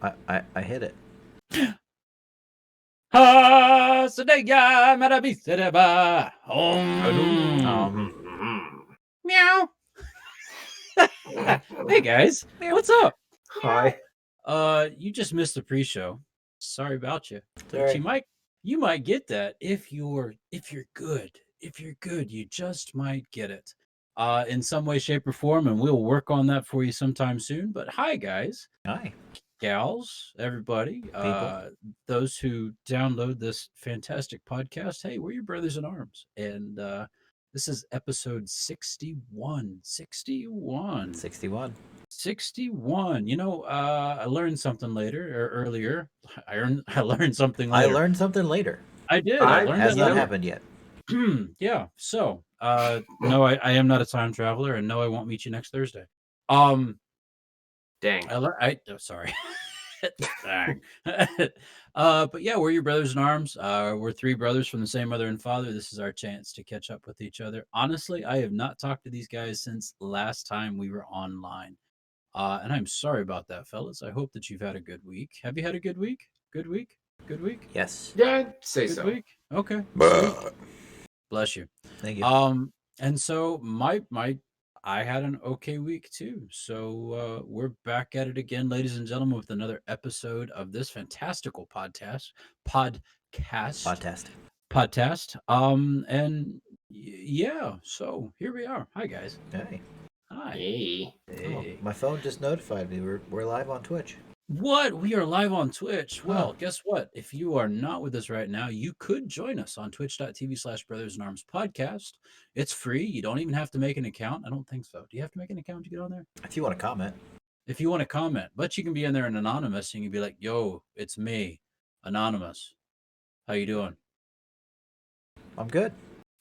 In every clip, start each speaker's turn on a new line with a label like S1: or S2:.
S1: I hit it.
S2: Meow. Hey guys, what's up?
S3: Hi.
S2: You just missed the pre-show. Sorry about you. But
S1: Sorry.
S2: you might get that if you're good. If you're good, you just might get it. In some way, shape, or form, and we'll work on that for you sometime soon. But hi guys,
S1: Hi.
S2: gals, everybody, those who download this fantastic podcast. Hey, we're your brothers in arms. And this is episode 61. 61.
S1: 61.
S2: 61. I learned something earlier. I learned something later.
S1: I learned something later.
S2: I did. I learned
S1: Has
S2: it
S1: not
S2: later.
S1: happened yet.
S2: Yeah. So, no, I am not a time traveler, and no, I won't meet you next Thursday.
S3: Dang.
S2: Sorry. Dang. But yeah, we're your brothers in arms. We're three brothers from the same mother and father. This is our chance to catch up with each other. Honestly, I have not talked to these guys since last time we were online. And I'm sorry about that, fellas. I hope that you've had a good week. Have you had a good week? Good week? Good week?
S1: Yes.
S3: Yeah, I'd say
S2: Good
S3: so.
S2: week? Okay. Sweet. Bless you.
S1: Thank you.
S2: And so I had an okay week too. So we're back at it again, ladies and gentlemen, with another episode of this fantastical podcast. And yeah, so here we are. Hi guys.
S1: Hey.
S2: Hi.
S3: Hey.
S1: Oh, my phone just notified me we're live on Twitch.
S2: What? We are live on Twitch. Well, guess what? If you are not with us right now, you could join us on twitch.tv/brothersinarmspodcast. It's free. You don't even have to make an account. I don't think so. Do you have to make an account to get on there?
S1: If you want to comment.
S2: If you want to comment, but you can be in there and anonymous, and you can be like, yo, it's me, anonymous. How you doing?
S1: I'm good.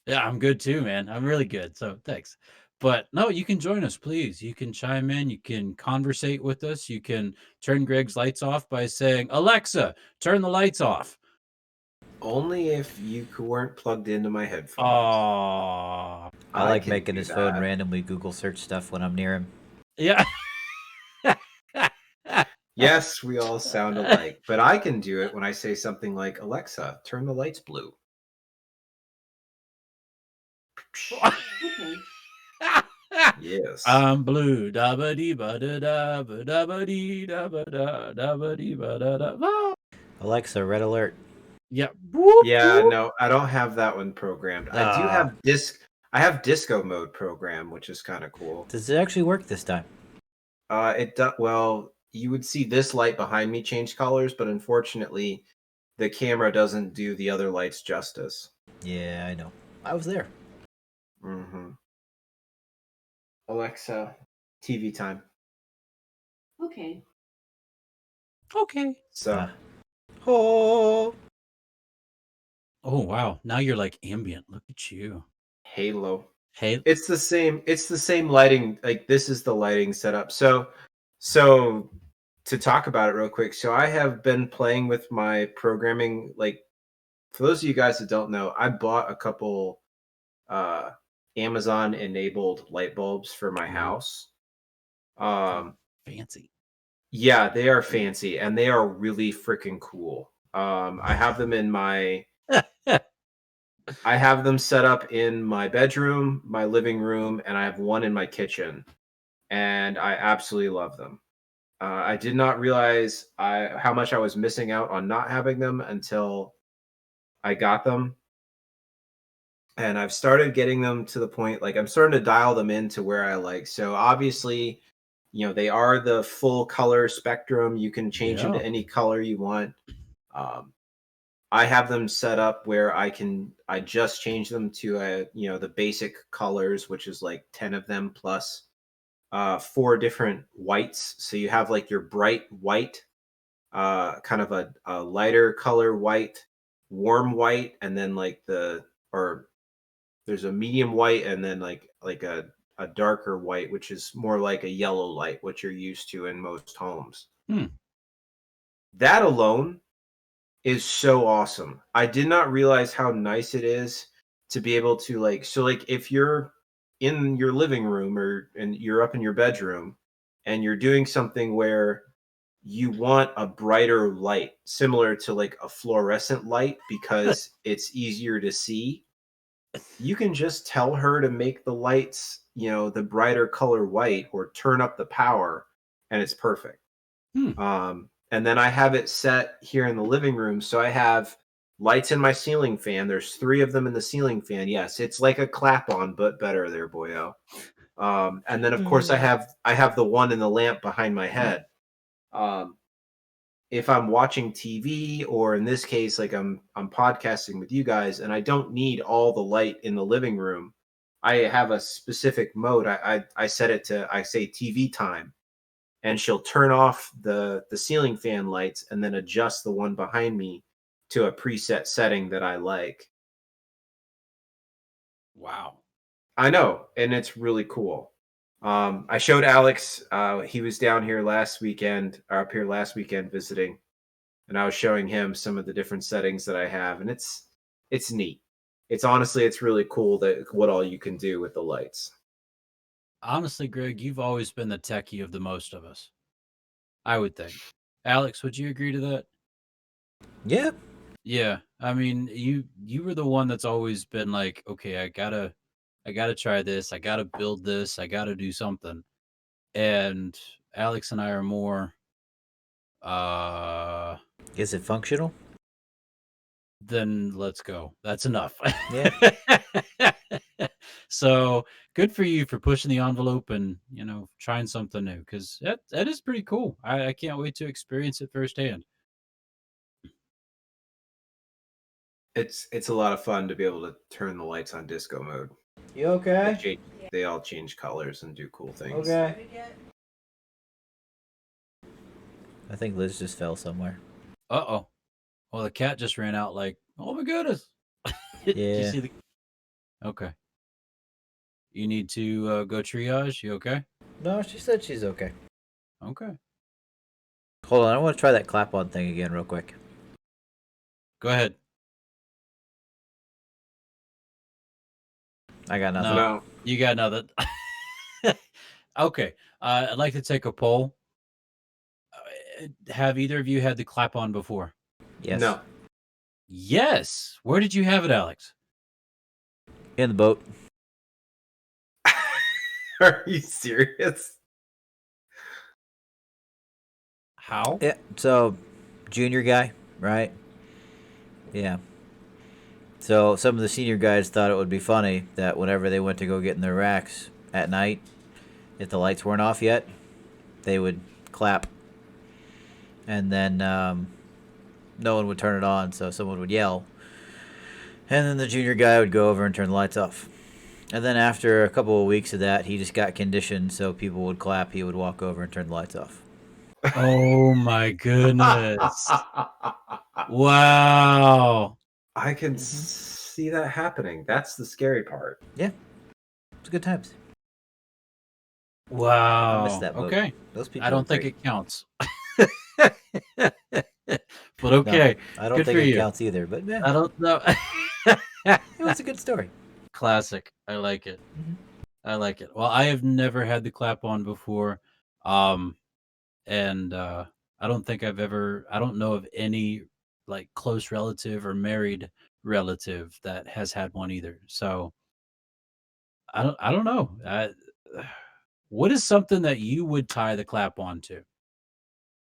S2: Yeah, I'm good too, man. I'm really good. So thanks. But no, you can join us, please. You can chime in. You can conversate with us. You can turn Greg's lights off by saying, Alexa, turn the lights off.
S3: Only if you weren't plugged into my headphones.
S2: Oh,
S1: I like making his phone randomly Google search stuff when I'm near him.
S2: Yeah.
S3: Yes, we all sound alike, but I can do it when I say something like, Alexa, turn the lights blue. Yes.
S2: I'm blue. Da ba dee ba da da ba da ba dee da ba da da ba dee ba da da.
S1: Alexa, red alert.
S2: Yeah.
S3: Yeah, no, I don't have that one programmed. I do have disco mode program, which is kind of cool.
S1: Does it actually work this time?
S3: It does. Well, you would see this light behind me change colors, but unfortunately, the camera doesn't do the other lights justice.
S1: Yeah, I know. I was there.
S3: Mm-hmm. Alexa, TV time.
S4: Okay.
S3: So.
S1: Oh,
S2: wow. Now you're like ambient. Look at you.
S3: Halo.
S2: Hey.
S3: It's the same lighting. Like, this is the lighting setup. So to talk about it real quick. So I have been playing with my programming. Like, for those of you guys that don't know, I bought a couple Amazon enabled light bulbs for my house.
S2: Fancy.
S3: Yeah, they are fancy and they are really freaking cool. I have them in my I have them set up in my bedroom, my living room, and I have one in my kitchen. And I absolutely love them. I did not realize how much I was missing out on not having them until I got them. And I've started getting them to the point, like, I'm starting to dial them into where I like. So obviously, they are the full color spectrum. You can change them to any color you want. I have them set up where I just change them to the basic colors, which is like 10 of them plus 4 different whites. So you have like your bright white, kind of a lighter color white, warm white, and then like there's a medium white, and then like a darker white, which is more like a yellow light, which you're used to in most homes. That alone is so awesome. I did not realize how nice it is to be able to if you're in your living room and you're up in your bedroom and you're doing something where you want a brighter light, similar to like a fluorescent light, because it's easier to see. You can just tell her to make the lights, the brighter color white, or turn up the power, and it's perfect. And then I have it set here in the living room. So I have lights in my ceiling fan. There's 3 of them in the ceiling fan. Yes, it's like a clap on, but better there, boyo. And then of course I have the one in the lamp behind my head. If I'm watching TV, or in this case, like I'm podcasting with you guys, and I don't need all the light in the living room, I have a specific mode. I set it to, I say TV time, and she'll turn off the ceiling fan lights and then adjust the one behind me to a preset setting that I like.
S2: Wow.
S3: I know, and it's really cool. I showed Alex. He was down here last weekend, or up here last weekend visiting, and I was showing him some of the different settings that I have, and it's neat. It's really cool that what all you can do with the lights.
S2: Honestly, Greg, you've always been the techie of the most of us, I would think. Alex, would you agree to that?
S1: Yeah.
S2: Yeah. I mean, you were the one that's always been like, okay, I gotta try this, I gotta build this, I gotta do something. And Alex and I are more
S1: Is it functional?
S2: then let's go. That's enough.
S1: Yeah.
S2: So good for you for pushing the envelope and trying something new, because that is pretty cool. I can't wait to experience it firsthand.
S3: It's a lot of fun to be able to turn the lights on disco mode.
S1: You okay?
S3: They all change colors and do cool things.
S1: Okay. I think Liz just fell somewhere.
S2: Uh-oh. Well, the cat just ran out like, oh my goodness. Did you
S1: Yeah.
S2: see the... Okay. You need to go triage. You okay?
S1: No, she said she's okay.
S2: Okay.
S1: Hold on, I want to try that clap on thing again real quick.
S2: Go ahead.
S1: I got nothing.
S3: No.
S2: You got nothing. Okay. I'd like to take a poll. Have either of you had the clap on before?
S1: Yes.
S3: No.
S2: Yes. Where did you have it, Alex?
S1: In the boat.
S3: Are you serious?
S2: How?
S1: Yeah. So, junior guy, right? Yeah. So some of the senior guys thought it would be funny that whenever they went to go get in their racks at night, if the lights weren't off yet, they would clap. And then no one would turn it on, so someone would yell. And then the junior guy would go over and turn the lights off. And then after a couple of weeks of that, he just got conditioned, so people would clap, he would walk over and turn the lights off.
S2: Oh my goodness. Wow.
S3: I can see that happening. That's the scary part.
S1: Yeah. It's good times.
S2: Wow.
S1: I missed that boat.
S2: Okay.
S1: Those people
S2: I don't
S1: were
S2: think
S1: great.
S2: it counts. But okay.
S1: No, I don't
S2: Good
S1: think
S2: for
S1: it
S2: you.
S1: counts either, but yeah,
S2: I don't know.
S1: it was a good story.
S2: Classic. I like it.
S1: Mhm.
S2: I like it. Well, I have never had the clap on before. And I don't think I don't know of any like close relative or married relative that has had one either. So I don't know. What is something that you would tie the clap onto?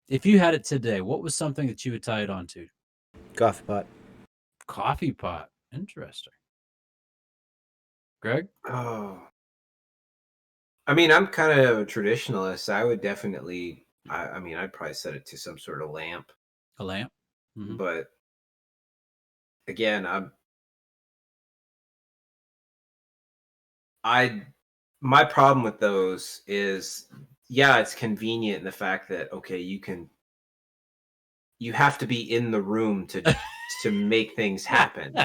S2: If you had it today, what was something that you would tie it onto?
S1: Coffee pot.
S2: Coffee pot. Interesting. Greg?
S3: Oh. I mean, I'm kind of a traditionalist. I would definitely, I mean, I'd probably set it to some sort of lamp.
S2: A lamp? Mhm.
S3: But again, my problem with those is, yeah, it's convenient in the fact that, okay, you have to be in the room to make things happen.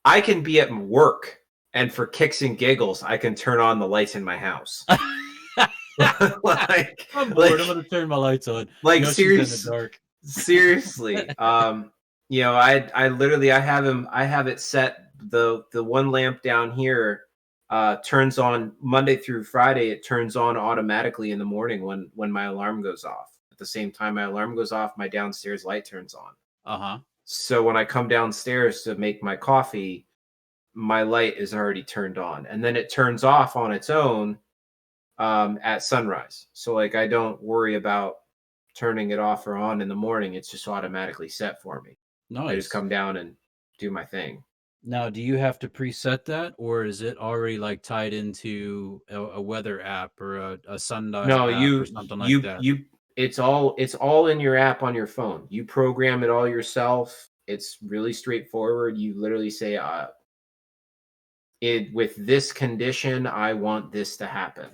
S3: I can be at work, and for kicks and giggles, I can turn on the lights in my house. like,
S2: I'm bored. I'm gonna turn my lights on.
S3: like
S2: She's
S3: serious,
S2: in the dark.
S3: seriously. I literally I have it set, the one lamp down here turns on Monday through Friday. It turns on automatically in the morning when my alarm goes off. at the same time my alarm goes off, my downstairs light turns on.
S2: Uh-huh.
S3: So when I come downstairs to make my coffee, my light is already turned on, and then it turns off on its own at sunrise. So like I don't worry about turning it off or on in the morning. It's just automatically set for me. I just
S2: Nice.
S3: come down and do my thing.
S2: Now, do you have to preset that, or is it already like tied into a weather app or a sundial
S3: No,
S2: app or something like that?
S3: it's all in your app on your phone. You program it all yourself. It's really straightforward. You literally say, with this condition, I want this to happen.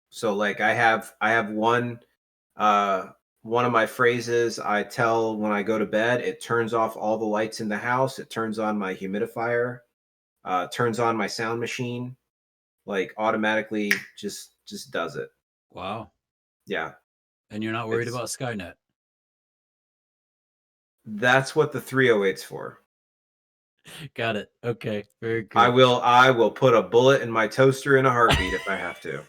S3: So like I have one of my phrases I tell when I go to bed. It turns off all the lights in the house. It turns on my humidifier. Turns on my sound machine. Like automatically just does it.
S2: Wow.
S3: Yeah.
S2: And you're not worried about Skynet?
S3: That's what the 308's for.
S2: Got it. Okay. Very good.
S3: I will put a bullet in my toaster in a heartbeat if I have to.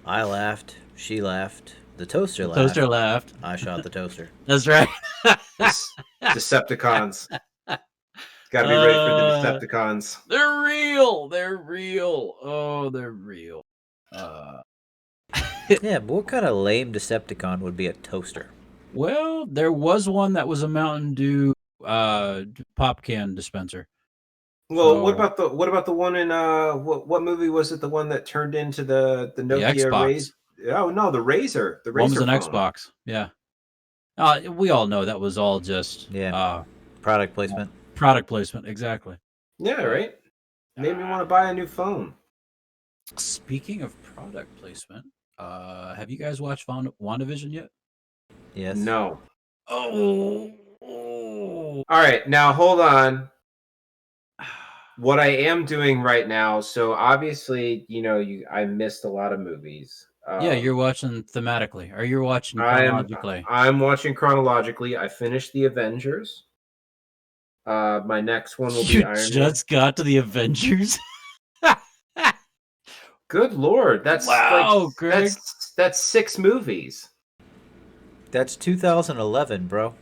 S1: I laughed. She laughed. The toaster laughed.
S2: Toaster laughed.
S1: I shot the toaster.
S2: That's right.
S3: Decepticons. Got to be ready for the Decepticons.
S2: They're real. They're real. Oh, they're real.
S1: Yeah, but what kind of lame Decepticon would be a toaster?
S2: Well, there was one that was a Mountain Dew pop can dispenser.
S3: Well,
S2: So-
S3: what about the one in what movie was it? The one that turned into the Nokia
S2: Xbox.
S3: Razr? Oh no, the Razr. The Razr
S2: One was an
S3: phone.
S2: Xbox. Yeah. We all know that was all just
S1: Product placement.
S2: Product placement, exactly.
S3: Yeah, right. Made me want to buy a new phone.
S2: Speaking of product placement, have you guys watched WandaVision yet?
S1: Yes.
S3: No.
S2: Oh.
S3: All right, now hold on. What I am doing right now, so obviously, I missed a lot of movies.
S2: Yeah, you're watching thematically, or you're watching chronologically.
S3: I'm watching chronologically. I finished the Avengers. My next one will be
S2: You
S3: Iron Man.
S2: just got to the Avengers.
S3: Good Lord, that's
S2: Wow, Greg.
S3: that's 6 movies.
S1: That's 2011, bro.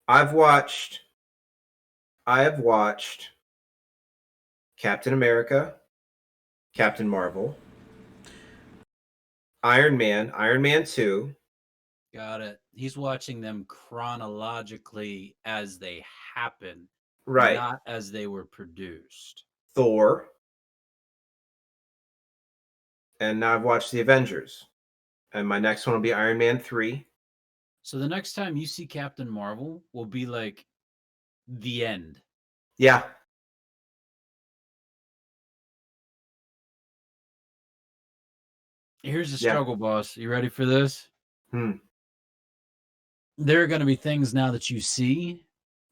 S3: I have watched Captain America, Captain Marvel, Iron Man 2.
S2: Got it. He's watching them chronologically as they happen,
S3: Right.
S2: not as they were produced.
S3: Thor. And now I've watched the Avengers. And my next one will be Iron Man 3.
S2: So the next time you see Captain Marvel will be like the end.
S3: Yeah.
S2: Here's the struggle, boss. You ready for this?
S3: Hmm.
S2: There are going to be things now that you see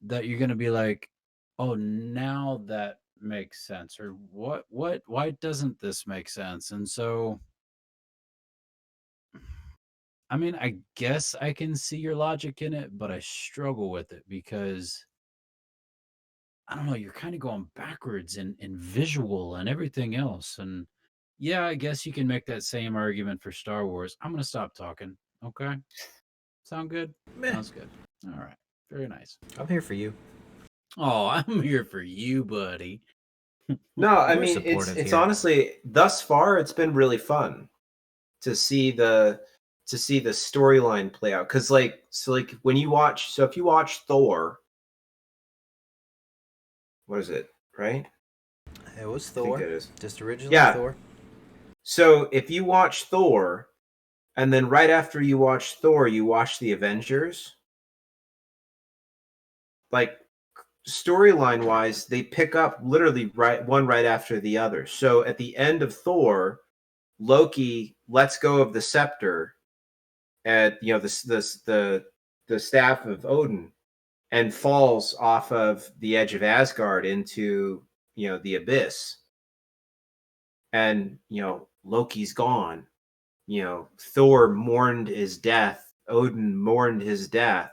S2: that you're going to be like, oh, now that makes sense. Or why doesn't this make sense? And so, I mean, I guess I can see your logic in it, but I struggle with it because I don't know, you're kind of going backwards in visual and everything else. And yeah, I guess you can make that same argument for Star Wars. I'm going to stop talking. Okay. Sound good?
S1: Meh.
S2: Sounds good. All right. Very nice.
S1: I'm here for you.
S2: Oh, I'm here for you, buddy.
S3: No, I
S1: We're
S3: mean
S1: supportive
S3: it's
S1: here.
S3: honestly thus far it's been really fun to see the storyline play out, because like when you watch, so if you watch Thor, what is it, right?
S1: It was
S3: I think
S1: Thor.
S3: it is.
S1: Just originally
S3: Yeah.
S1: Thor.
S3: So if you watch Thor, and then right after you watch Thor, you watch the Avengers, like storyline wise, they pick up literally right after the other. So at the end of Thor, Loki lets go of the scepter at the staff of Odin, and falls off of the edge of Asgard into the abyss. And Loki's gone. Thor mourned his death. Odin mourned his death.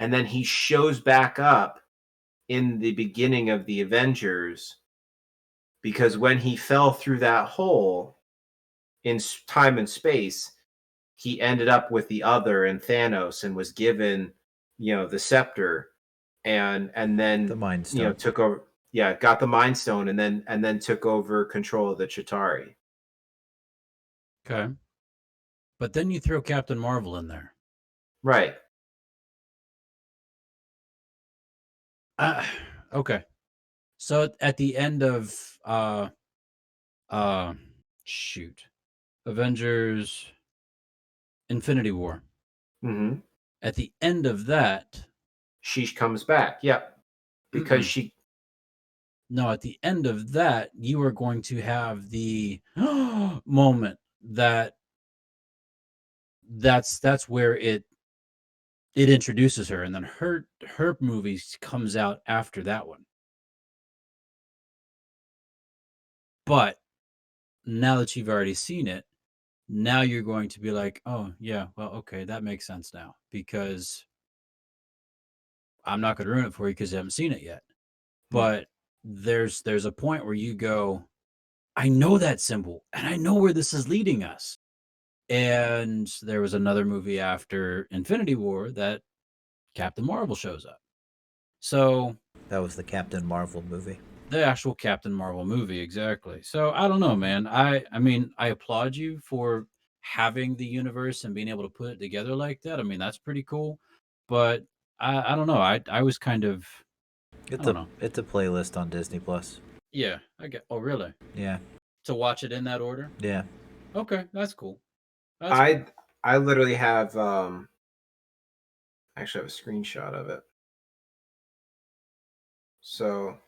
S3: And then he shows back up in the beginning of the Avengers because when he fell through that hole in time and space, he ended up with the other and Thanos and was given, the scepter and then
S1: The Mind Stone.
S3: took over. Yeah, got the Mind Stone and then took over control of the Chitauri.
S2: Okay. But then you throw Captain Marvel in there.
S3: Right.
S2: Okay. So at the end of shoot, Avengers Infinity War.
S3: Mm-hmm.
S2: At the end of that,
S3: She comes back. Yep. Because she.
S2: No, at the end of that, you are going to have the moment that's where it introduces her, and then her movie comes out after that one. But now that you've already seen it, now you're going to be like, oh yeah, well, okay, that makes sense now, because I'm not going to ruin it for you because you haven't seen it yet. But there's a point where you go, I know that symbol and I know where this is leading us. And there was another movie after Infinity War that Captain Marvel shows up. So
S1: That was the Captain Marvel movie.
S2: the actual Captain Marvel movie, exactly. So I don't know, man. I mean, I applaud you for having the universe and being able to put it together like that. I mean, that's pretty cool. But I don't know. I was kind of, I don't know.
S1: It's a playlist on Disney Plus.
S2: Yeah, I get. Oh, really?
S1: Yeah.
S2: To watch it in that order?
S1: Yeah.
S2: Okay, that's cool.
S3: I literally have actually have a screenshot of it. So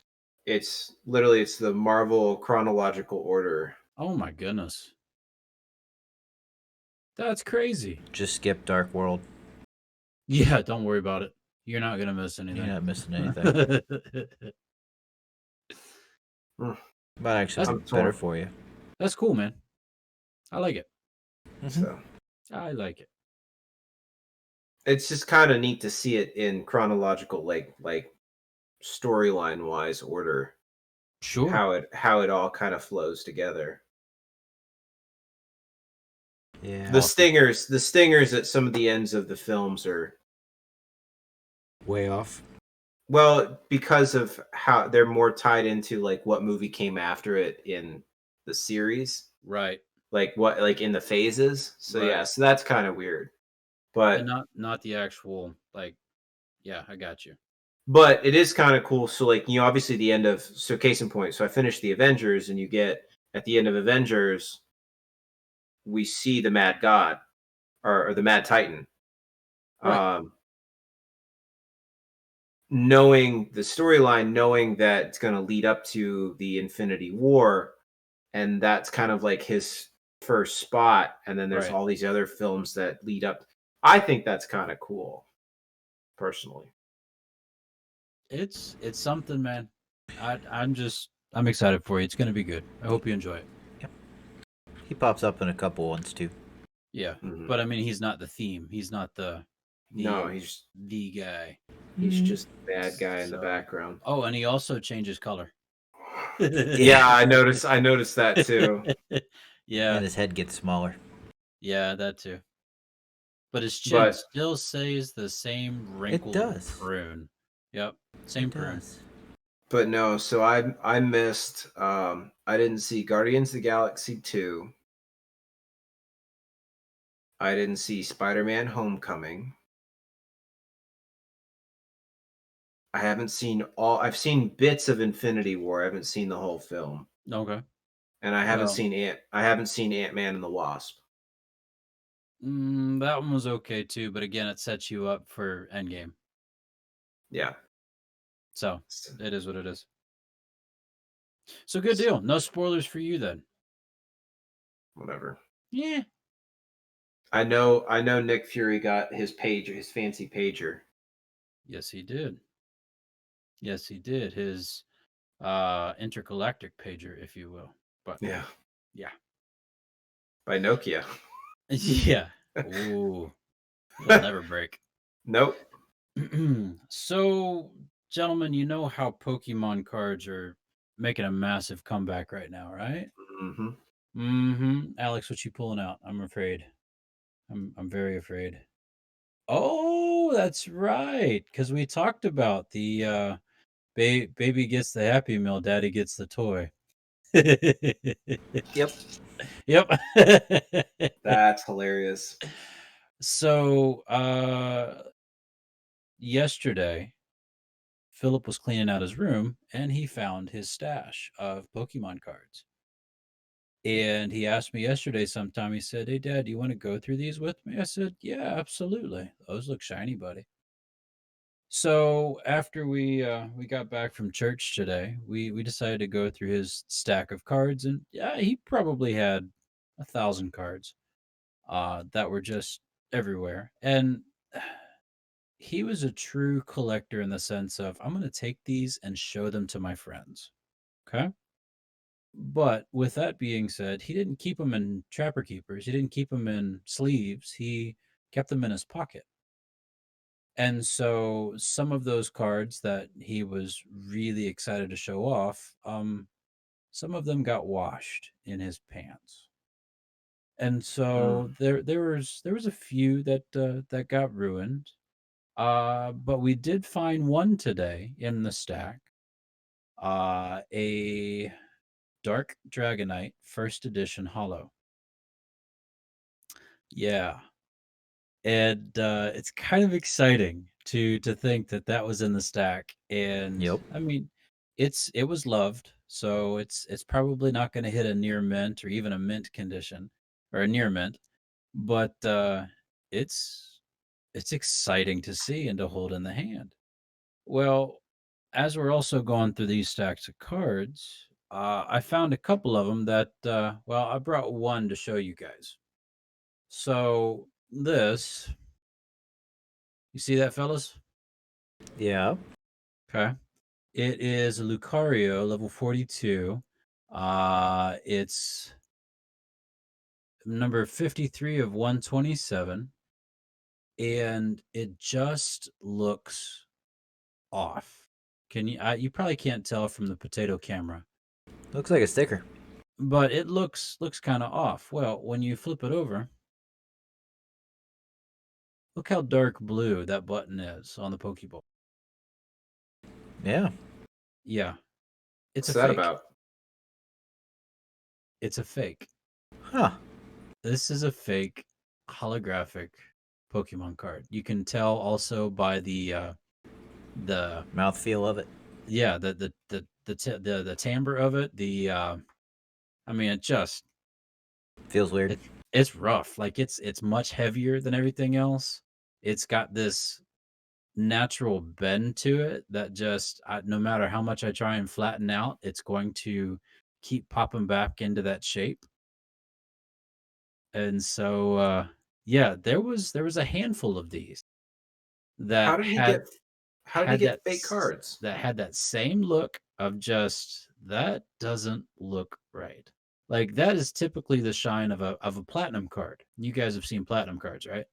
S3: it's the Marvel chronological order.
S2: Oh my goodness. That's crazy.
S1: Just skip Dark World.
S2: Yeah, don't worry about it. You're not gonna miss anything.
S1: You're not missing anything. But actually, it's better for you.
S2: That's cool, man. I like it.
S3: So
S2: I like it.
S3: it's just kind of neat to see it in chronological, like storyline wise order.
S2: Sure.
S3: How it all kind of flows together.
S1: Yeah.
S3: The stingers at some of the ends of the films are
S1: way off.
S3: Well, because of how they're more tied into like what movie came after it in the series.
S2: Right.
S3: Like what, like in the phases. So
S2: Right.
S3: yeah, so that's kind of weird. But
S2: not the actual, like, yeah, I got you.
S3: But it is kind of cool. So like, obviously the end of, so case in point, so I finished the Avengers and you get at the end of Avengers, we see the Mad God or the Mad Titan.
S2: Right.
S3: Knowing the storyline, knowing that it's going to lead up to the Infinity War, and that's kind of like his first spot, and then there's all these other films that lead up. I think that's kind of cool, personally.
S2: It's something, man. I'm excited for you. It's gonna be good. I hope you enjoy it.
S1: Yep. He pops up in a couple ones too.
S2: Yeah, but I mean, he's not the theme. He's not
S3: no, he's
S2: the guy.
S3: He's just a bad guy in the background.
S2: Oh, and he also changes color.
S3: Yeah, I noticed that too.
S2: Yeah.
S1: And his head gets smaller.
S2: Yeah, that too. But his chin still stays the same wrinkled prune. Yep. Same prune.
S3: But no, so I missed I didn't see Guardians of the Galaxy 2. I didn't see Spider-Man Homecoming. I've seen bits of Infinity War. I haven't seen the whole film.
S2: Okay.
S3: And I haven't seen Ant-Man and the Wasp.
S2: That one was okay too, but again, it sets you up for Endgame.
S3: Yeah.
S2: So it is what it is. So good deal. No spoilers for you then.
S3: Whatever.
S2: Yeah.
S3: I know Nick Fury got his fancy pager.
S2: Yes, he did. Yes, he did. His intergalactic pager, if you will. But
S3: yeah. By
S2: Yeah. Ooh. It'll never break.
S3: Nope.
S2: So, gentlemen, you know how Pokemon cards are making a massive comeback right now, right?
S3: Mm-hmm.
S2: Alex, what you pulling out? I'm afraid. I'm very afraid. Oh, that's right. Because we talked about the baby gets the Happy Meal, daddy gets the toy.
S3: Yep.
S2: Yep.
S3: That's hilarious.
S2: So yesterday, Philip was cleaning out his room and he found his stash of Pokemon cards. And he asked me yesterday sometime, he said, "Hey, Dad, do you want to go through these with me?" I said, "Yeah, absolutely. Those look shiny, buddy." So after we got back from church today, we decided to go through his stack of cards, and yeah, he probably had 1,000 cards that were just everywhere. And he was a true collector in the sense of, I'm going to take these and show them to my friends. Okay. But with that being said, he didn't keep them in trapper keepers. He didn't keep them in sleeves. He kept them in his pocket. And so some of those cards that he was really excited to show off, some of them got washed in his pants. And so there was a few that got ruined. But we did find one today in the stack. A Dark Dragonite first edition hollow. Yeah. And it's kind of exciting to think that that was in the stack. And
S1: Yep.
S2: I mean, it was loved, so it's probably not going to hit a near mint or even a mint condition or a near mint, but it's it's exciting to see and to hold in the hand. Well, as we're also going through these stacks of cards, I found a couple of them that, well, I brought one to show you guys. So this, you see that, fellas?
S1: Yeah.
S2: Okay. It is a Lucario, level 42. It's number 53 of 127, and it just looks off. Can you? You probably can't tell from the potato camera,
S1: Looks like a sticker.
S2: but it looks kind of off. Well, when you flip it over, look how dark blue that button is on the Pokeball.
S1: Yeah.
S2: Yeah, it's
S3: What's
S2: a
S3: that
S2: fake.
S3: about?
S2: It's a fake.
S1: Huh.
S2: This is a fake holographic Pokemon card. You can tell also by the
S1: Mouthfeel of it.
S2: yeah the timbre of it. I mean,
S1: Feels weird.
S2: it's rough. Like it's much heavier than everything else. It's got this natural bend to it that just no matter how much I try and flatten out, it's going to keep popping back into that shape. And so yeah, there was a handful of these
S3: How
S2: that
S3: did he
S2: had
S3: get? How did he
S2: had
S3: get
S2: that
S3: fake cards?
S2: that had that same look of just that doesn't look right. Like that is typically the shine of a platinum card. You guys have seen platinum cards, right?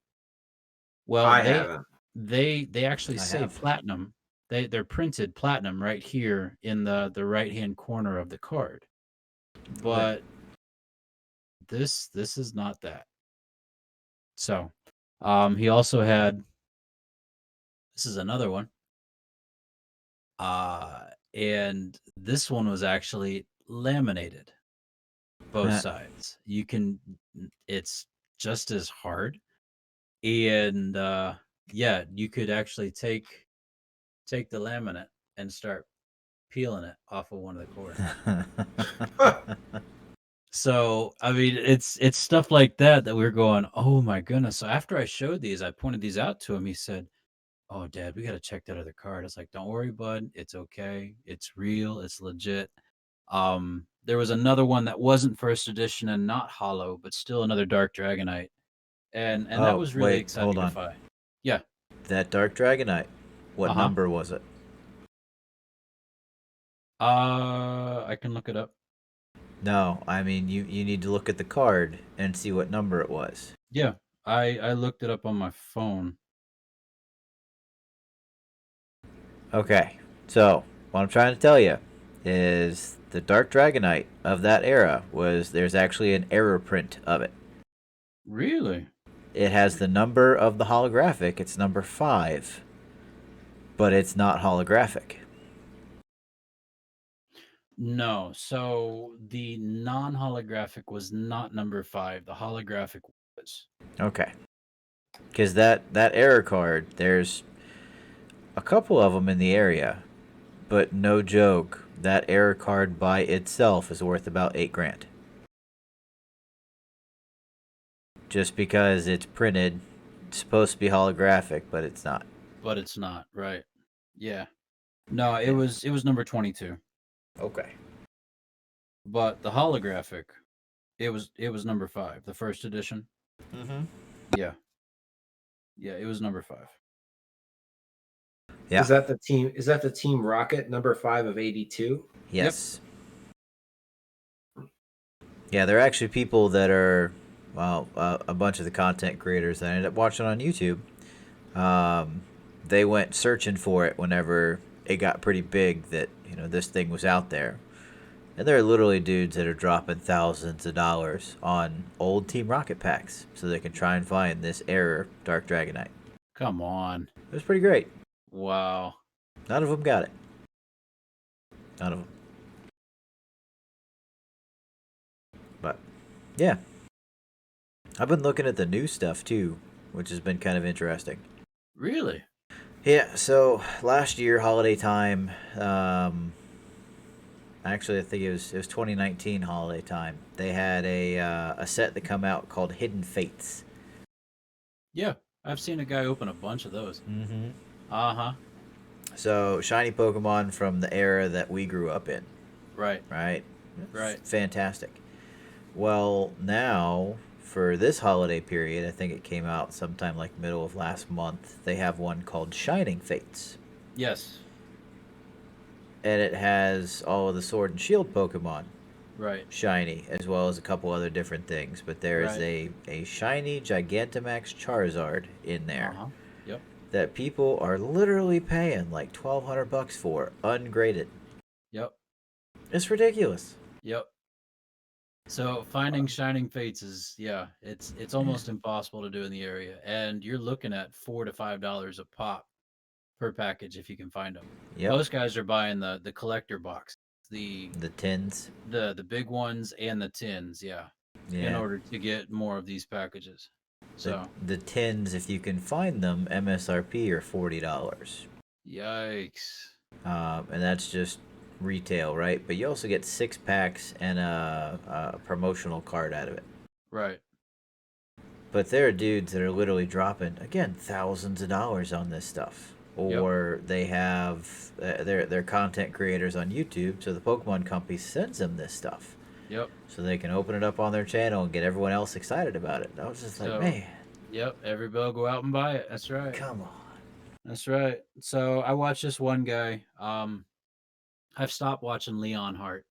S2: Well,
S3: I haven't.
S2: they actually
S1: I
S2: say
S1: have.
S2: platinum. They're printed platinum right here in the right hand corner of the card.
S1: Okay.
S2: But this is not that. So, he also had, this is another one. And this one was actually laminated, both sides. It's just as hard. And yeah, you could actually take the laminate and start peeling it off of one of the corners. So, I mean, it's stuff like that we're going, "Oh my goodness." So after I showed these, I pointed these out to him. He said, "Oh, Dad, we got to check that other card." I was like, "Don't worry, bud. It's okay. It's real. It's legit." There was another one that wasn't first edition and not hollow, but still another Dark Dragonite, and that
S1: Oh,
S2: was really
S1: wait, hold
S2: exciting to
S1: on.
S2: find. Yeah.
S1: That Dark Dragonite. What
S2: Uh-huh.
S1: number was it?
S2: I can look it up.
S1: No, I mean you need to look at the card and see what number it was.
S2: Yeah, I looked it up on my phone.
S1: Okay. So, what I'm trying to tell you is the Dark Dragonite of that era. There's actually an error print of it.
S2: Really?
S1: It has the number of the holographic. It's number 5, but it's not holographic.
S2: No. So the non-holographic was not number 5. The holographic was.
S1: Okay. Because that error card, there's a couple of them in the area, but no joke, that error card by itself is worth about $8,000. Just because it's printed, it's supposed to be holographic, but it's not.
S2: But it's not, right? Yeah. No, it was number 22.
S1: Okay.
S2: But the holographic, it was number 5, the first edition.
S1: Mm-hmm.
S2: Yeah. Yeah, it was number 5.
S1: Yeah.
S3: Is that the Team Rocket number 5 of 82?
S1: Yes. Yep. Yeah, there are actually people that are, well, a bunch of the content creators that I ended up watching on YouTube. They went searching for it whenever it got pretty big that, this thing was out there. And there are literally dudes that are dropping thousands of dollars on old Team Rocket packs so they can try and find this error Dark Dragonite.
S2: Come on.
S1: It was pretty great.
S2: Wow.
S1: None of them got it. None of them. But, yeah. I've been looking at the new stuff, too, which has been kind of interesting.
S2: Really?
S1: Yeah, so last year, holiday time, actually, I think it was 2019 holiday time, they had a set that come out called Hidden Fates.
S2: Yeah, I've seen a guy open a bunch of those.
S1: Mm-hmm.
S2: Uh-huh.
S1: So, shiny Pokemon from the era that we grew up in.
S2: Right.
S1: Right?
S2: Right.
S1: Fantastic. Well, now, for this holiday period, I think it came out sometime like middle of last month, they have one called Shining Fates.
S2: Yes.
S1: And it has all of the Sword and Shield Pokemon.
S2: Right.
S1: Shiny, as well as a couple other different things. But there is a shiny Gigantamax Charizard in there.
S2: Uh-huh. Yep.
S1: That people are literally paying like $1,200 for, ungraded.
S2: Yep.
S1: It's ridiculous.
S2: Yep. So finding Shining Fates is, it's almost impossible to do in the area, and you're looking at $4 to $5 a pop per package if you can find them.
S1: Yep.
S2: Most guys are buying the collector box, the
S1: tins,
S2: the big ones and the tins, in order to get more of these packages. So
S1: the tins, if you can find them, MSRP are $40.
S2: Yikes.
S1: And that's just retail, right? But you also get 6 packs and a promotional card out of it.
S2: Right.
S1: But there are dudes that are literally dropping, again, thousands of dollars on this stuff. Or they have they're content creators on YouTube, so the Pokemon company sends them this stuff.
S2: Yep.
S1: So they can open it up on their channel and get everyone else excited about it. I was just like, man.
S2: Yep. Everybody go out and buy it. That's right.
S1: Come on.
S2: That's right. So I watched this one guy. I've stopped watching Leon Hart.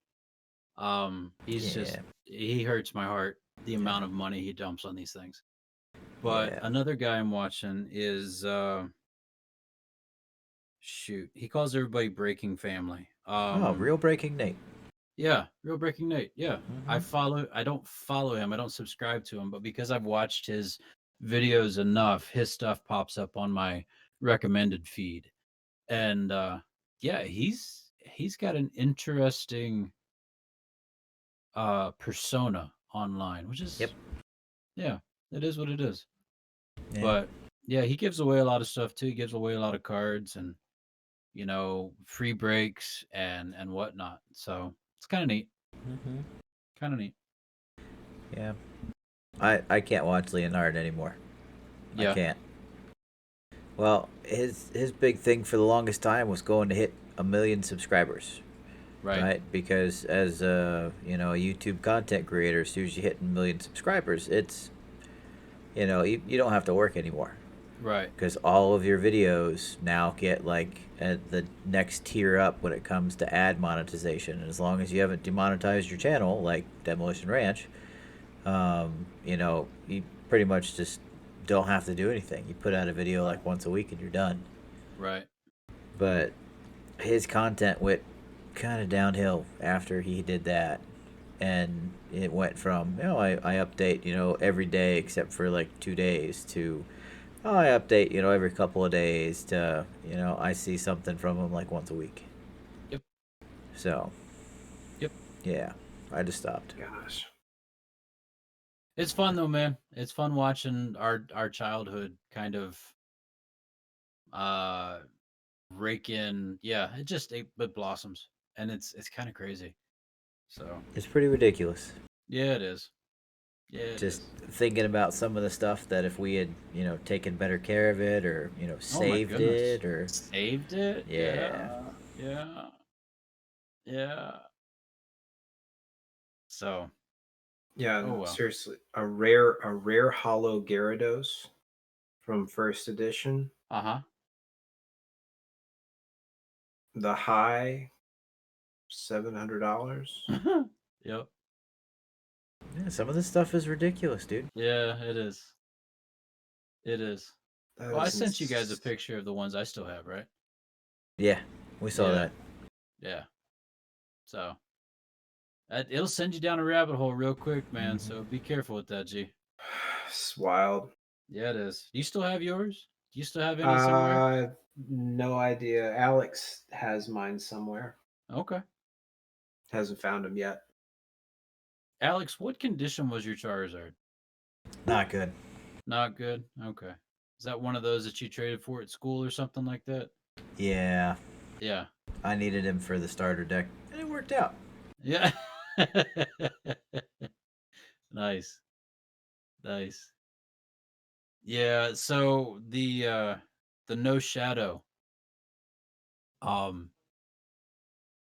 S2: He hurts my heart, the amount of money he dumps on these things. But another guy I'm watching is he calls everybody Breaking Family.
S1: Real Breaking Nate.
S2: Yeah, Real Breaking Nate. Yeah.
S1: Mm-hmm.
S2: I don't follow him. I don't subscribe to him, but because I've watched his videos enough, his stuff pops up on my recommended feed. And he's got an interesting persona online, which is it is what it is.
S1: Yeah.
S2: But yeah, he gives away a lot of stuff too. He gives away a lot of cards and free breaks and whatnot. So it's kind of neat.
S1: Mm-hmm.
S2: Kind of neat.
S1: Yeah. I can't watch Leonard anymore.
S2: Yeah.
S1: I can't. Well, his big thing for the longest time was going to hit 1 million subscribers. Right? Because as a YouTube content creator, as soon as you hit 1 million subscribers, it's you don't have to work anymore.
S2: Right.
S1: Because all of your videos now get like at the next tier up when it comes to ad monetization. And as long as you haven't demonetized your channel, like Demolition Ranch, you pretty much just don't have to do anything. You put out a video like once a week and you're done.
S2: Right.
S1: But his content went kind of downhill after he did that. And it went from, I update, every day except for like 2 days to, I update, every couple of days to, I see something from him like once a week.
S2: Yep.
S1: So,
S2: Yep.
S1: yeah, I just stopped.
S3: Gosh.
S2: It's fun though, man. It's fun watching our childhood kind of rake in. Yeah, it blossoms, and it's kind of crazy. So
S1: It's pretty ridiculous.
S2: yeah, it is. Yeah, it
S1: Just
S2: is.
S1: thinking about some of the stuff that if we had, taken better care of it or,
S2: Oh my
S1: saved
S2: goodness.
S1: it or,
S2: Saved it.
S1: yeah.
S2: Yeah. Yeah. So
S3: Yeah,
S2: oh well.
S3: seriously. A rare hollow Gyarados from first edition.
S2: Uh-huh.
S3: The high $700.
S2: Yep.
S1: Yeah, some of this stuff is ridiculous, dude.
S2: Yeah, it is. It is.
S3: That
S2: Well, I
S3: is
S2: sent you guys a picture of the ones I still have, right?
S1: Yeah, we saw
S2: Yeah.
S1: that.
S2: Yeah. So it'll send you down a rabbit hole real quick, man. So be careful with that, G.
S3: It's wild.
S2: Yeah, it is. Do you still have yours? Do you still have any somewhere?
S3: No idea. Alex has mine somewhere.
S2: Okay.
S3: Hasn't found him yet.
S2: Alex, what condition was your Charizard?
S1: Not good.
S2: Not good. Okay. Is that one of those that you traded for at school or something like that?
S1: Yeah,
S2: Yeah.
S1: I needed him for the starter deck, and it worked out.
S2: Yeah. Nice. Nice. Yeah, so the no shadow,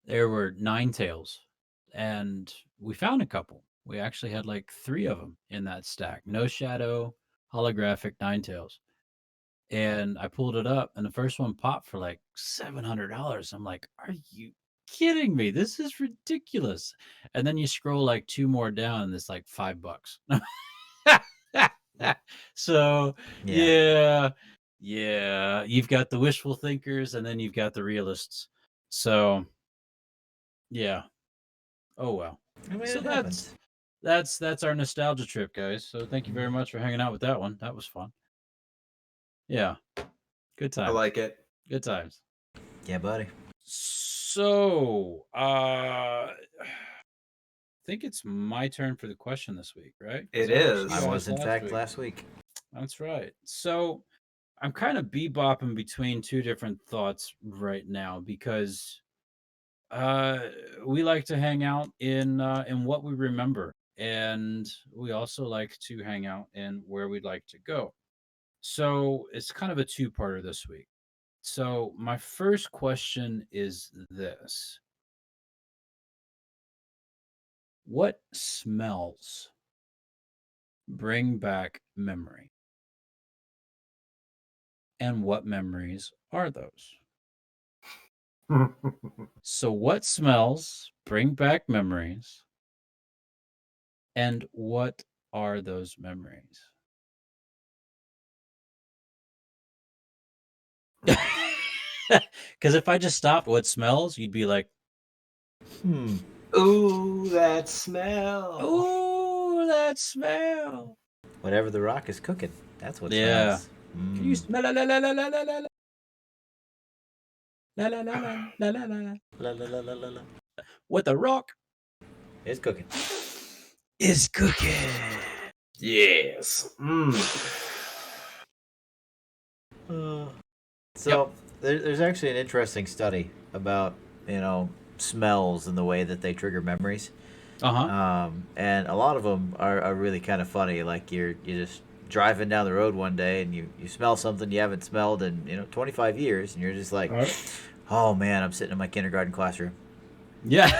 S2: there were Ninetales, and we found a couple. We actually had like 3 of them in that stack. No shadow, holographic Ninetales. And I pulled it up, and the first one popped for like $700. I'm like, are you kidding me? This is ridiculous. And then you scroll like 2 more down, and it's like $5. So
S1: Yeah.
S2: yeah, you've got the wishful thinkers, and then you've got the realists. So yeah. Oh well.
S1: I mean,
S2: So
S1: it happens.
S2: that's our nostalgia trip, guys. So thank you very much for hanging out with that one. That was fun. Yeah. Good
S3: I
S2: times.
S3: like it.
S2: Good times.
S1: Yeah, buddy.
S2: So I think it's my turn for the question this week, right? 'Cause
S3: It is.
S2: you
S1: I
S2: asked
S1: was, in fact,
S2: week.
S1: last week.
S2: That's right. So I'm kind of bebopping between 2 different thoughts right now because we like to hang out in what we remember, and we also like to hang out in where we'd like to go. So it's kind of a two-parter this week. So my first question is this: what smells bring back memory, and what memories are those? So what smells bring back memories, and what are those memories? Because if I just stopped what smells, you'd be like,
S3: Ooh, that smell.
S2: "Ooh, that smell!"
S1: Whatever the rock is cooking, that's what
S2: Yeah.
S1: smells.
S2: Can you smell la la la la la la la la la la la la la la?
S1: La, la, la, la, la, la.
S2: What the rock
S1: It's cooking.
S2: is cooking?
S3: Yes.
S1: So there's actually an interesting study about smells and the way that they trigger memories. And a lot of them are really kind of funny. Like you're just driving down the road one day and you smell something you haven't smelled in 25 years, and you're just like, oh man, I'm sitting in my kindergarten classroom.
S2: Yeah.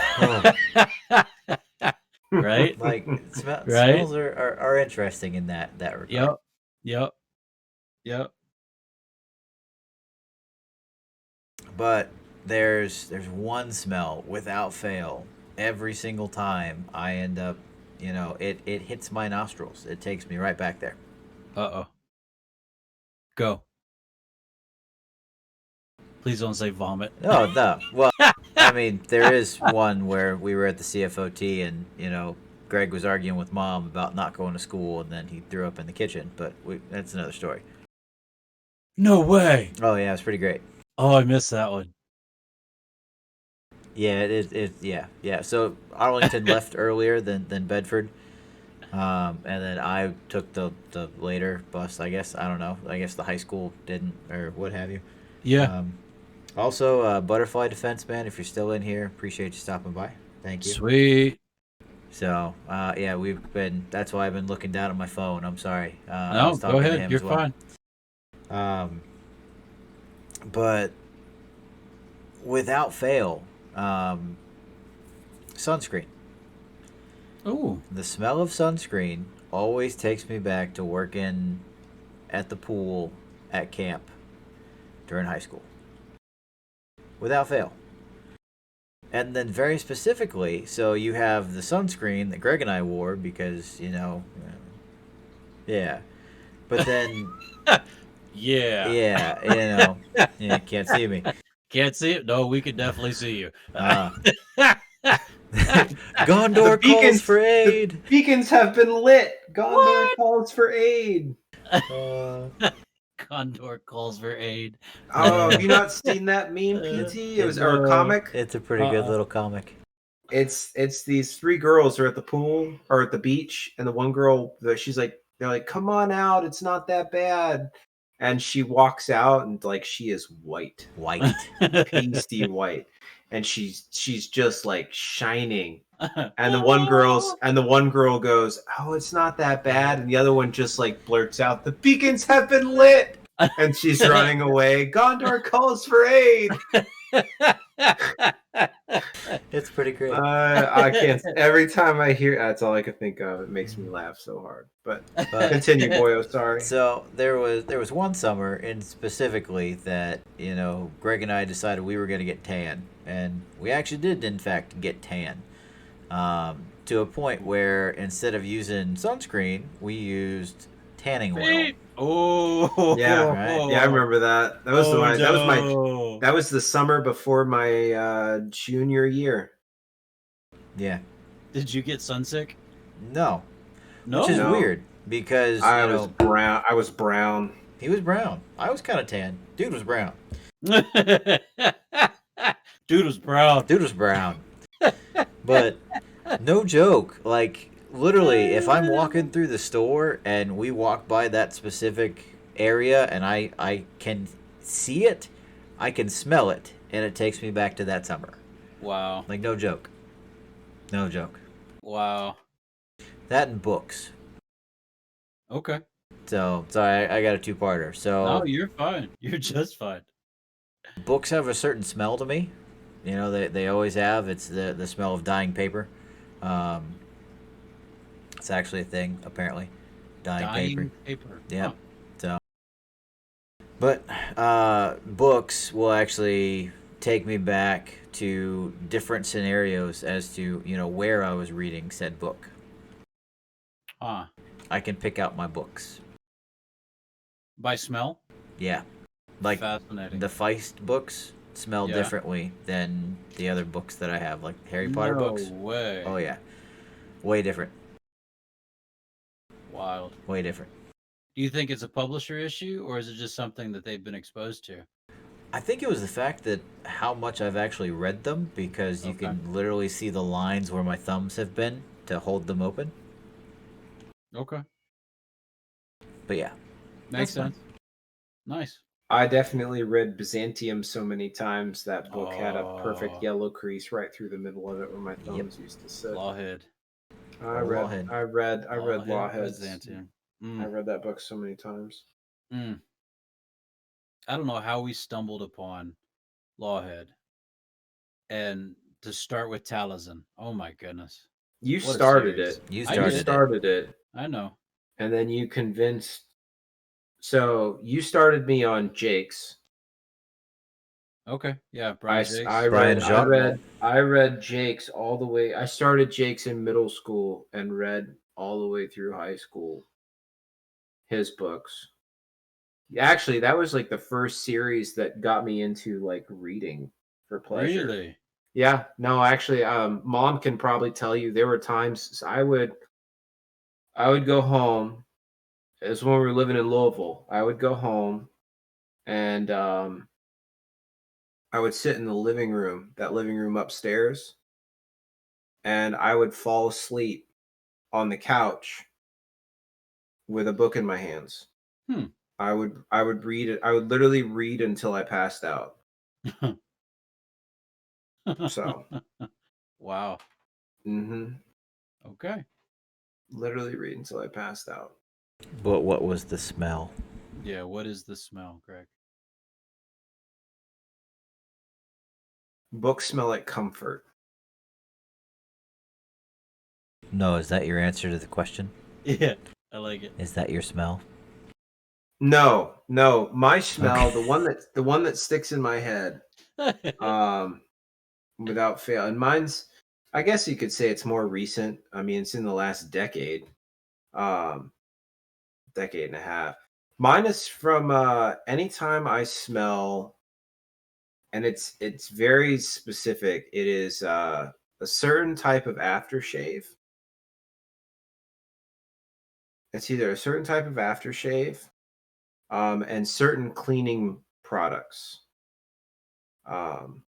S2: Right.
S1: Like
S2: Right.
S1: Smells are interesting in that regard.
S2: Yep.
S1: But there's one smell without fail. Every single time I end up, it hits my nostrils. It takes me right back there.
S2: Uh-oh. Go. Please don't say vomit.
S1: No. Well, I mean, there is one where we were at the CFOT and, Greg was arguing with Mom about not going to school and then he threw up in the kitchen, but that's another story.
S2: No way.
S1: Oh, yeah, it's pretty great.
S2: Oh, I missed that one.
S1: Yeah, yeah. So Arlington left earlier than Bedford. And then I took the later bus, I guess. I don't know. I guess the high school didn't, or what have you.
S2: Yeah.
S1: Also, Butterfly Defense, man, if you're still in here, appreciate you stopping by. Thank you.
S2: Sweet.
S1: So, yeah, that's why I've been looking down at my phone. I'm sorry. I
S2: No,
S1: was
S2: go
S1: talking to
S2: ahead.
S1: him
S2: You're
S1: as well.
S2: fine.
S1: But without fail, sunscreen.
S2: Oh,
S1: The smell of sunscreen always takes me back to working at the pool at camp during high school. Without fail. And then very specifically, so you have the sunscreen that Greg and I wore because, yeah. But then,
S2: yeah.
S1: yeah, you can't see me.
S2: Can't see it? No, we can definitely see you.
S1: Gondor calls
S3: beacons-
S1: for aid.
S3: Beacons have been lit. Gondor calls for aid.
S2: Gondor calls for aid.
S3: Oh, have you not seen that meme, PT? It was our comic.
S1: It's a pretty good little comic.
S3: It's these three girls are at the pool or at the beach, and the one girl, they're like, "Come on out, it's not that bad." And she walks out, and like she is white, pasty white, and she's just like shining. And the one girl goes, "Oh, it's not that bad," and the other one just like blurts out, "The beacons have been lit," and she's running away. Gondor calls for aid.
S1: It's pretty great.
S3: I can't. Every time I hear, that's all I can think of. It makes me laugh so hard. But continue, boyo. Sorry.
S1: So there was one summer in specifically that Greg and I decided we were going to get tan, and we actually did in fact get tan, to a point where instead of using sunscreen, we used tanning oil.
S2: Oh,
S3: Yeah,
S1: right.
S3: Yeah, I remember that. That was
S2: no.
S3: that was the summer before my junior year.
S1: Yeah.
S2: Did you get sunsick?
S1: No.
S2: No.
S1: Which is
S3: No.
S1: weird because
S3: I was brown. I was brown.
S1: he was brown. I was kind of tan. Dude was brown.
S2: Dude was brown.
S1: Dude was brown. But no joke, like literally, if I'm walking through the store and we walk by that specific area and I can see it, I can smell it, and it takes me back to that summer.
S2: Wow.
S1: Like no joke. No joke.
S2: Wow.
S1: That and books.
S2: Okay.
S1: So I got a two-parter. So
S2: No, you're fine. You're just fine.
S1: books have a certain smell to me. They always have. It's the smell of dying paper. It's actually a thing, apparently. Dying
S2: paper.
S1: Yeah.
S2: Huh.
S1: So, but books will actually take me back to different scenarios as to where I was reading said book.
S2: Huh.
S1: I can pick out my books.
S2: By smell?
S1: Yeah, like
S2: Fascinating.
S1: the Feist books smell
S2: Yeah.
S1: differently than the other books that I have, like Harry Potter books.
S2: No way.
S1: Oh yeah, way different.
S2: Wild.
S1: Way different.
S2: Do you think it's a publisher issue, or is it just something that they've been exposed to?
S1: I think it was the fact that how much I've actually read them, because you
S2: Okay.
S1: can literally see the lines where my thumbs have been to hold them open.
S2: Okay.
S1: But yeah,
S2: Makes
S1: That's fine.
S2: sense. Nice.
S3: I definitely read Byzantium so many times that book had a
S2: Oh.
S3: perfect yellow crease right through the middle of it where my thumbs used to sit.
S2: Lawhead.
S3: I
S1: Lawhead.
S3: read Lawheads.
S2: Byzantium.
S3: I read that book so many times.
S2: I don't know how we stumbled upon Lawhead. And to start with Taliesin. Oh my goodness.
S3: You
S2: What a
S3: started
S2: series.
S3: it.
S1: you
S2: I
S1: started
S2: did.
S1: it.
S3: started it,
S2: I know.
S3: and then you convinced. So you started me on Jake's.
S2: Okay. Yeah, Brian Jakes.
S1: Brian Jacques.
S3: I read Jake's all the way. I started Jake's in middle school and read all the way through high school. His books. Actually, that was like the first series that got me into like reading for pleasure.
S2: Really?
S3: Yeah, no, actually, mom can probably tell you there were times I would go home. It was when we were living in Louisville. I would go home and I would sit in the living room, that living room upstairs, and I would fall asleep on the couch with a book in my hands.
S2: Hmm.
S3: I would read it. I would literally read until I passed out. So,
S2: Wow. Okay.
S3: literally read until I passed out.
S1: But what was the smell?
S2: Yeah. What is the smell, Greg?
S3: Books smell like comfort.
S1: No, is that your answer to the question?
S2: Yeah, I like it.
S1: Is that your smell?
S3: No, no, my smell, the one that sticks in my head, without fail, and mine's, I guess you could say it's more recent. I mean, it's in the last decade, um, decade and a half. Mine is from anytime I smell, and it's very specific. It is a certain type of aftershave. It's either a certain type of aftershave, and certain cleaning products. Um,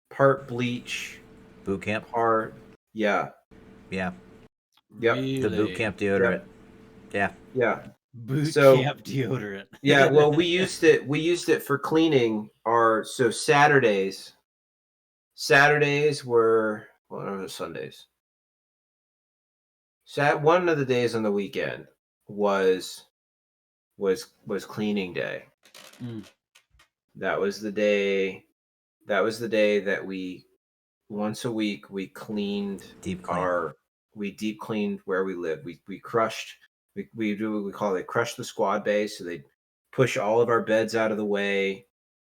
S3: part bleach,
S1: Boot camp?
S3: part yeah,
S1: Yeah.
S3: yep,
S1: The boot
S2: Really?
S1: camp deodorant. Yeah.
S3: yeah.
S2: Boot
S3: So
S2: camp deodorant.
S3: yeah, well, we used it for cleaning our Saturdays. Saturdays were, well, no, it was Sundays. One of the days on the weekend was cleaning day.
S2: Mm.
S3: That was the day. That was the day that we once a week we cleaned
S1: Deep clean.
S3: we deep cleaned where we live. We crushed. We do what we call it, crush the squad base. So they push all of our beds out of the way.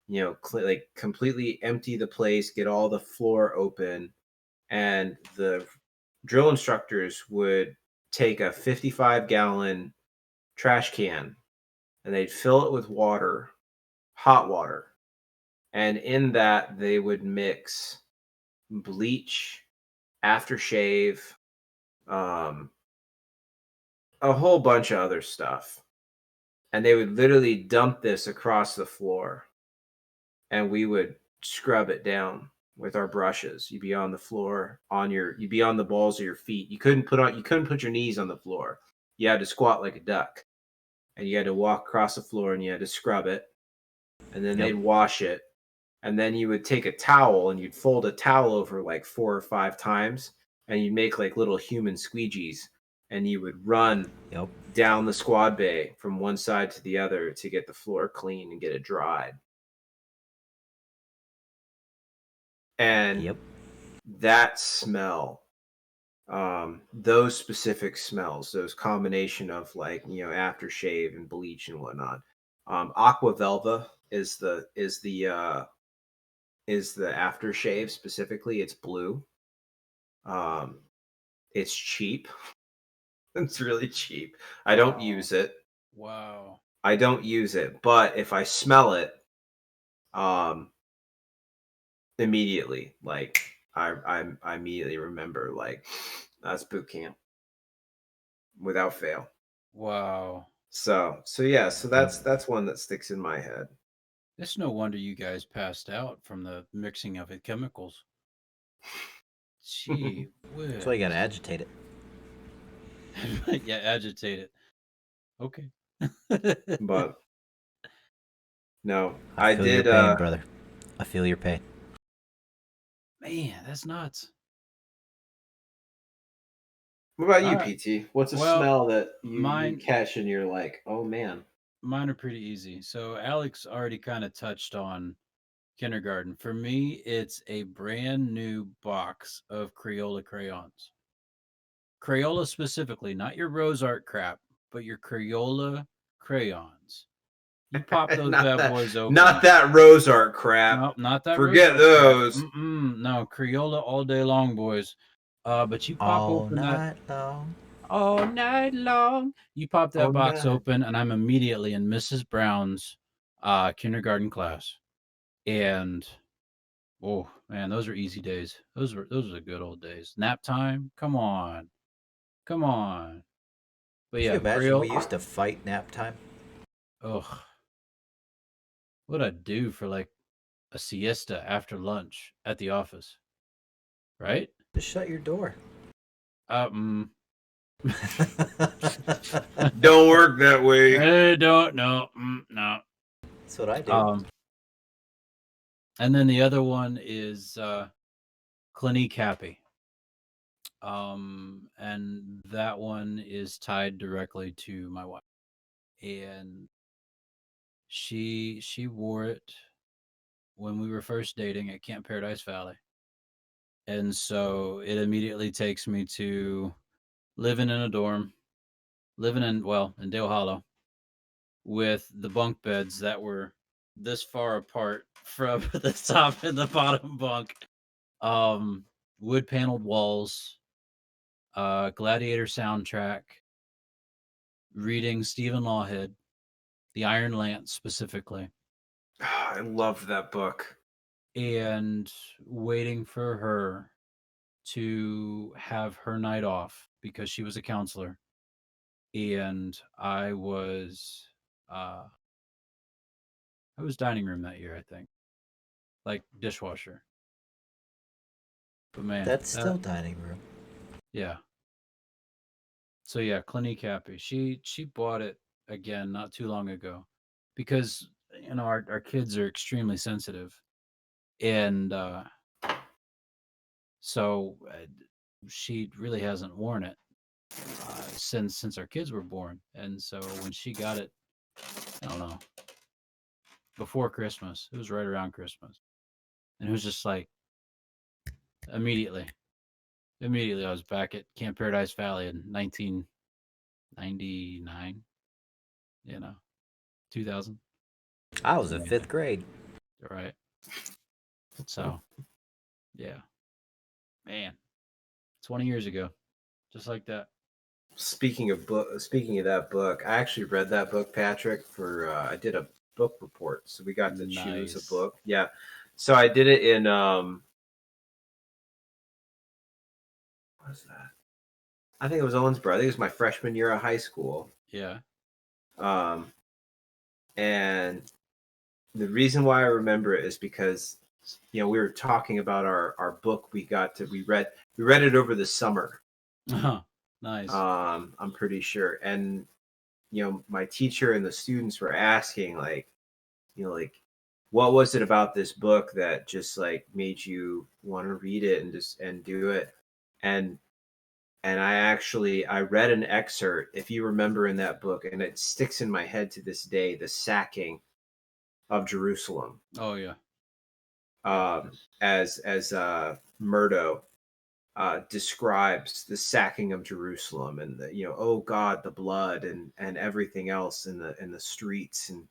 S3: You know, like completely empty the place, get all the floor open, and the drill instructors would take a 55-gallon trash can and they'd fill it with water, hot water, and in that they would mix bleach, aftershave, um, a whole bunch of other stuff, and they would literally dump this across the floor, and we would scrub it down with our brushes. You'd be on the floor you'd be on the balls of your feet. You couldn't put your knees on the floor. You had to squat like a duck, and you had to walk across the floor, and you had to scrub it, and then
S1: Yep.
S3: they'd wash it, and then you would take a towel and you'd fold a towel over like 4 or 5 times, and you'd make like little human squeegees, and you would run
S1: Yep.
S3: down the squad bay from one side to the other to get the floor clean and get it dried. And
S1: Yep.
S3: that smell, those specific smells, those combination of like, you know, aftershave and bleach and whatnot. Aqua Velva is the aftershave specifically. It's blue. It's cheap. It's really cheap. I don't
S2: Wow.
S3: use it.
S2: Wow.
S3: I don't use it, but if I smell it, immediately, like I immediately remember like that's boot camp without fail.
S2: Wow.
S3: So yeah, so that's one that sticks in my head.
S2: It's no wonder you guys passed out from the mixing of the chemicals. Gee
S1: That's why you gotta
S2: whiz.
S1: agitate it.
S2: Yeah, agitate it. Okay.
S3: But no,
S1: I
S3: I
S1: feel your
S3: did.
S1: pain, brother. I feel your pain.
S2: Man, that's nuts.
S3: What about you,
S2: All right.
S3: PT? What's a
S2: Well,
S3: smell that you
S2: mine
S3: catch and you're like, oh man?
S2: mine are pretty easy. So Alex already kind of touched on kindergarten. For me, it's a brand new box of Crayola crayons. Crayola specifically, not your rose art crap, but your Crayola crayons. You pop those
S3: not
S2: bad
S3: that,
S2: boys open.
S3: not that rose art crap.
S2: No, not that rose
S3: Forget
S2: art crap.
S3: those.
S2: No, Crayola all day long, boys. But you pop
S1: All
S2: open that
S1: night long.
S2: all night long. You pop that
S3: All
S2: box
S3: night.
S2: open, and I'm immediately in Mrs. Brown's kindergarten class. And Oh man, those are easy days. Those were the good old days. Nap time, come on, come on. But
S1: Can you
S2: yeah,
S1: imagine we
S2: Creole.
S1: used to fight nap time?
S2: Ugh, what I'd do for like a siesta after lunch at the office, right?
S1: Just shut your door.
S2: Um,
S3: Don't work that way.
S2: I don't know. No.
S1: That's what I do.
S2: And then the other one is Clinique Happy. And that one is tied directly to my wife, and she wore it when we were first dating at Camp Paradise Valley, and so it immediately takes me to living in a dorm, living in Dale Hollow, with the bunk beds that were this far apart from the top and the bottom bunk. Wood paneled walls, Gladiator soundtrack, reading Stephen Lawhead, The Iron Lance specifically,
S3: I loved that book.
S2: and waiting for her to have her night off because she was a counselor. And uh I was dining room that year, I think. Like dishwasher. But man,
S1: That's still dining room.
S2: yeah. So yeah, Clinique Happy. She bought it again not too long ago because our kids are extremely sensitive, and so she really hasn't worn it since our kids were born. And so when she got it, I don't know, before Christmas, it was right around Christmas, and it was just like immediately I was back at Camp Paradise Valley in 1999, 2000.
S1: I was in 5th grade.
S2: Right. So, yeah. Man, 20 years ago. Just like that.
S3: Speaking of that book, I actually read that book, Patrick. For I did a book report, so we got to choose
S2: Nice.
S3: a book. Yeah, so I did it in what was that? I think it was Owensboro. I think it was my freshman year of high school.
S2: Yeah.
S3: And the reason why I remember it is because we were talking about our book we read it over the summer.
S2: Nice.
S3: I'm pretty sure. And my teacher and the students were asking like what was it about this book that just like made you want to read it and do it? And I read an excerpt, if you remember, in that book, and it sticks in my head to this day, the sacking of Jerusalem.
S2: Oh yeah.
S3: As Murdo describes the sacking of Jerusalem and the oh God, the blood and everything else in the streets, and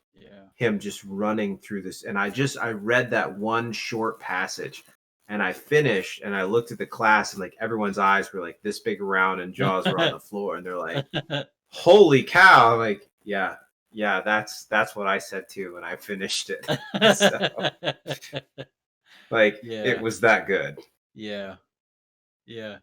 S3: him just running through this. And I read that one short passage, and I finished, and I looked at the class, and like everyone's eyes were like this big around, and jaws were on the floor, and they're like, "Holy cow!" I'm like, yeah, that's what I said too when I finished it. So, like, it was that good.
S2: Yeah. Yeah.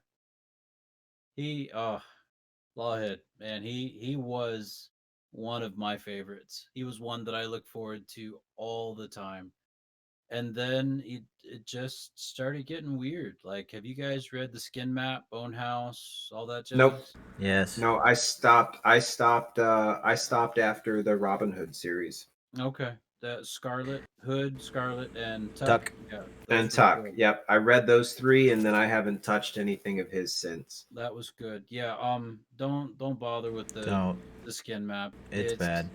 S2: Lawhead, man, he was one of my favorites. He was one that I look forward to all the time. And then it just started getting weird. Like, have you guys read the Skin Map, Bone House, all that jazz?
S3: Nope.
S1: Yes.
S3: No, I stopped after the Robin Hood series.
S2: Okay. The Scarlet and Tuck.
S1: Tuck.
S2: Yeah,
S3: And Tuck. Yep. I read those 3, and then I haven't touched anything of his since.
S2: That was good. Yeah, don't bother with the Skin Map.
S1: It's bad.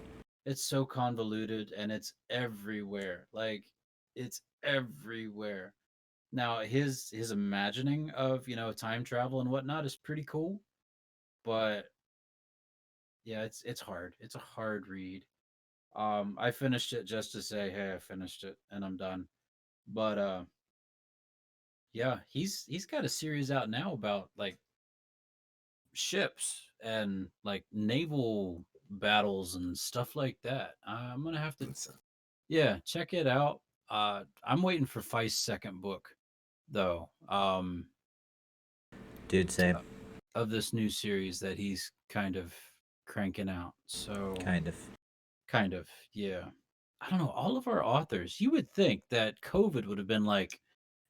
S2: It's so convoluted, and it's everywhere. Like, it's everywhere. Now his imagining of time travel and whatnot is pretty cool, but yeah, it's hard. It's a hard read. I finished it just to say, hey, I finished it and I'm done. But yeah, he's got a series out now about like ships and like naval battles and stuff like that. I'm gonna have to check it out. I'm waiting for Feist's second book, though.
S1: Dude, same.
S2: Of this new series that he's kind of cranking out. So kind of, yeah. I don't know. All of our authors, you would think that COVID would have been like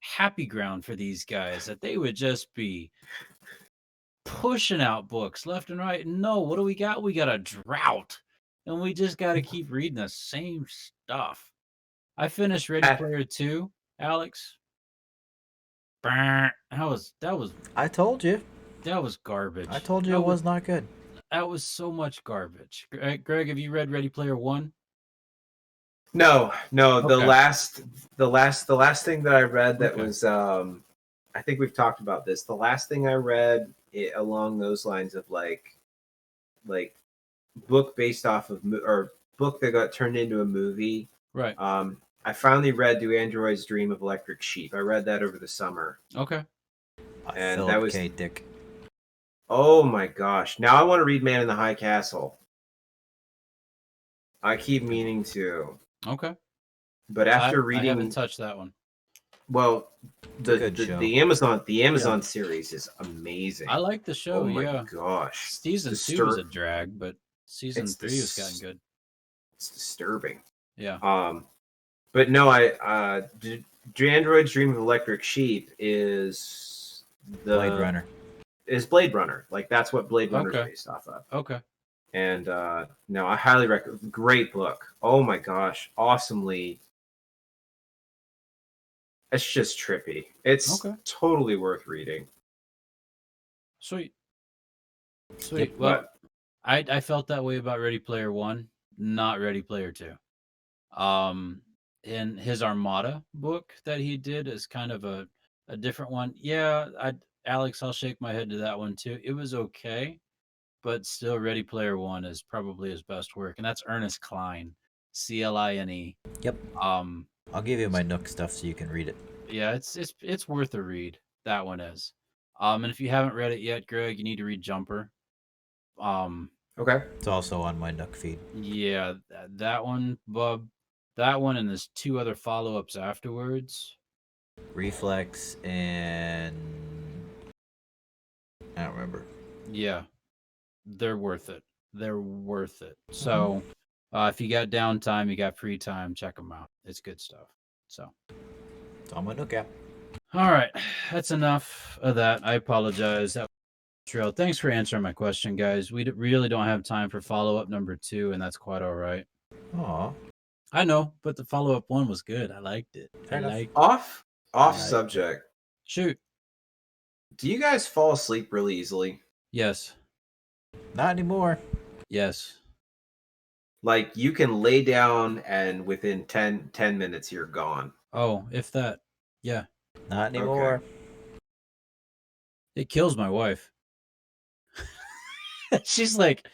S2: happy ground for these guys, that they would just be pushing out books left and right. No, what do we got? We got a drought, and we just got to keep reading the same stuff. I finished Ready Player 2, Alex. That was
S1: I told you.
S2: that was garbage.
S1: I told you it was not good.
S2: That was so much garbage. Greg, have you read Ready Player 1?
S3: No. The
S2: Okay.
S3: last thing that I read that
S2: Okay.
S3: was I think we've talked about this. The last thing I read along those lines of like book based off of or book that got turned into a movie.
S2: Right.
S3: I finally read Do Androids Dream of Electric Sheep. I read that over the summer.
S2: Okay.
S3: And
S1: Philip
S3: that was
S1: K. Dick.
S3: Oh my gosh. Now I want to read Man in the High Castle. I keep meaning to.
S2: Okay.
S3: But after
S2: I
S3: reading
S2: haven't touched that one.
S3: Well,
S1: good show.
S3: the Amazon series is amazing.
S2: I like the show,
S3: Oh my
S2: yeah.
S3: gosh.
S2: Season 2 was a drag, but season 3 has gotten good.
S3: It's disturbing.
S2: Yeah.
S3: But no, Android's Dream of Electric Sheep is
S1: Blade Runner.
S3: Is Blade Runner. Like that's what Blade Runner is based off of.
S2: Okay.
S3: And no, I highly recommend. Great book. Oh my gosh, awesomely. It's just trippy. It's totally worth reading.
S2: Sweet.
S3: Yep,
S2: well, I felt that way about Ready Player 1, not Ready Player 2. In his Armada book that he did is kind of a different one. Yeah, Alex, I'll shake my head to that one too. It was okay, but still Ready Player 1 is probably his best work, and that's Ernest Cline, Cline.
S1: Yep. I'll give you my Nook stuff so you can read it.
S2: Yeah, it's worth a read. That one is. And if you haven't read it yet, Greg, you need to read Jumper.
S3: Okay.
S1: It's also on my Nook feed.
S2: Yeah, that one, Bub. That one, and there's 2 other follow-ups afterwards.
S1: Reflex and I don't remember.
S2: Yeah, they're worth it. They're worth it. So, if you got downtime, you got free time, check them out. It's good stuff. So,
S1: it's on my Nook app.
S2: All right, that's enough of that. I apologize. That was trail. Thanks for answering my question, guys. We really don't have time for follow-up number 2, and that's quite all right.
S1: Aw.
S2: I know, but the follow-up one was good. I liked it.
S3: Off subject.
S2: Shoot.
S3: Do you guys fall asleep really easily?
S2: Yes.
S1: Not anymore.
S2: Yes.
S3: Like you can lay down and within 10 minutes you're gone.
S2: Oh, if that. Yeah.
S1: Not anymore.
S3: Okay.
S2: It kills my wife. She's like,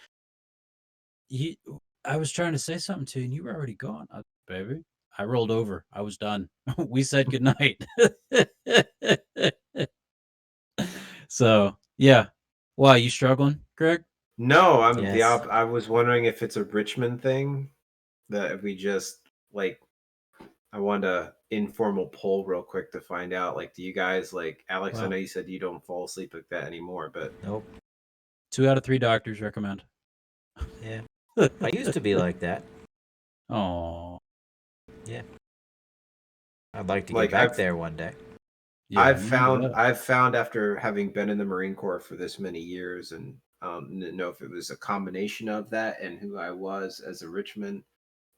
S2: I was trying to say something to you and you were already gone. Baby, I rolled over. I was done. We said goodnight. So, yeah. Why, you struggling, Greg?
S3: No, I'm I was wondering if it's a Richmond thing that we just like. I wanted a informal poll real quick to find out. Like, do you guys like Alex? I know you said you don't fall asleep like that anymore, but
S1: nope.
S2: 2 out of 3 doctors recommend.
S1: Yeah, I used to be like that.
S2: Oh,
S1: yeah. I'd like to get back there one day.
S3: Yeah, I've found after having been in the Marine Corps for this many years and didn't know if it was a combination of that and who I was as a Richmond,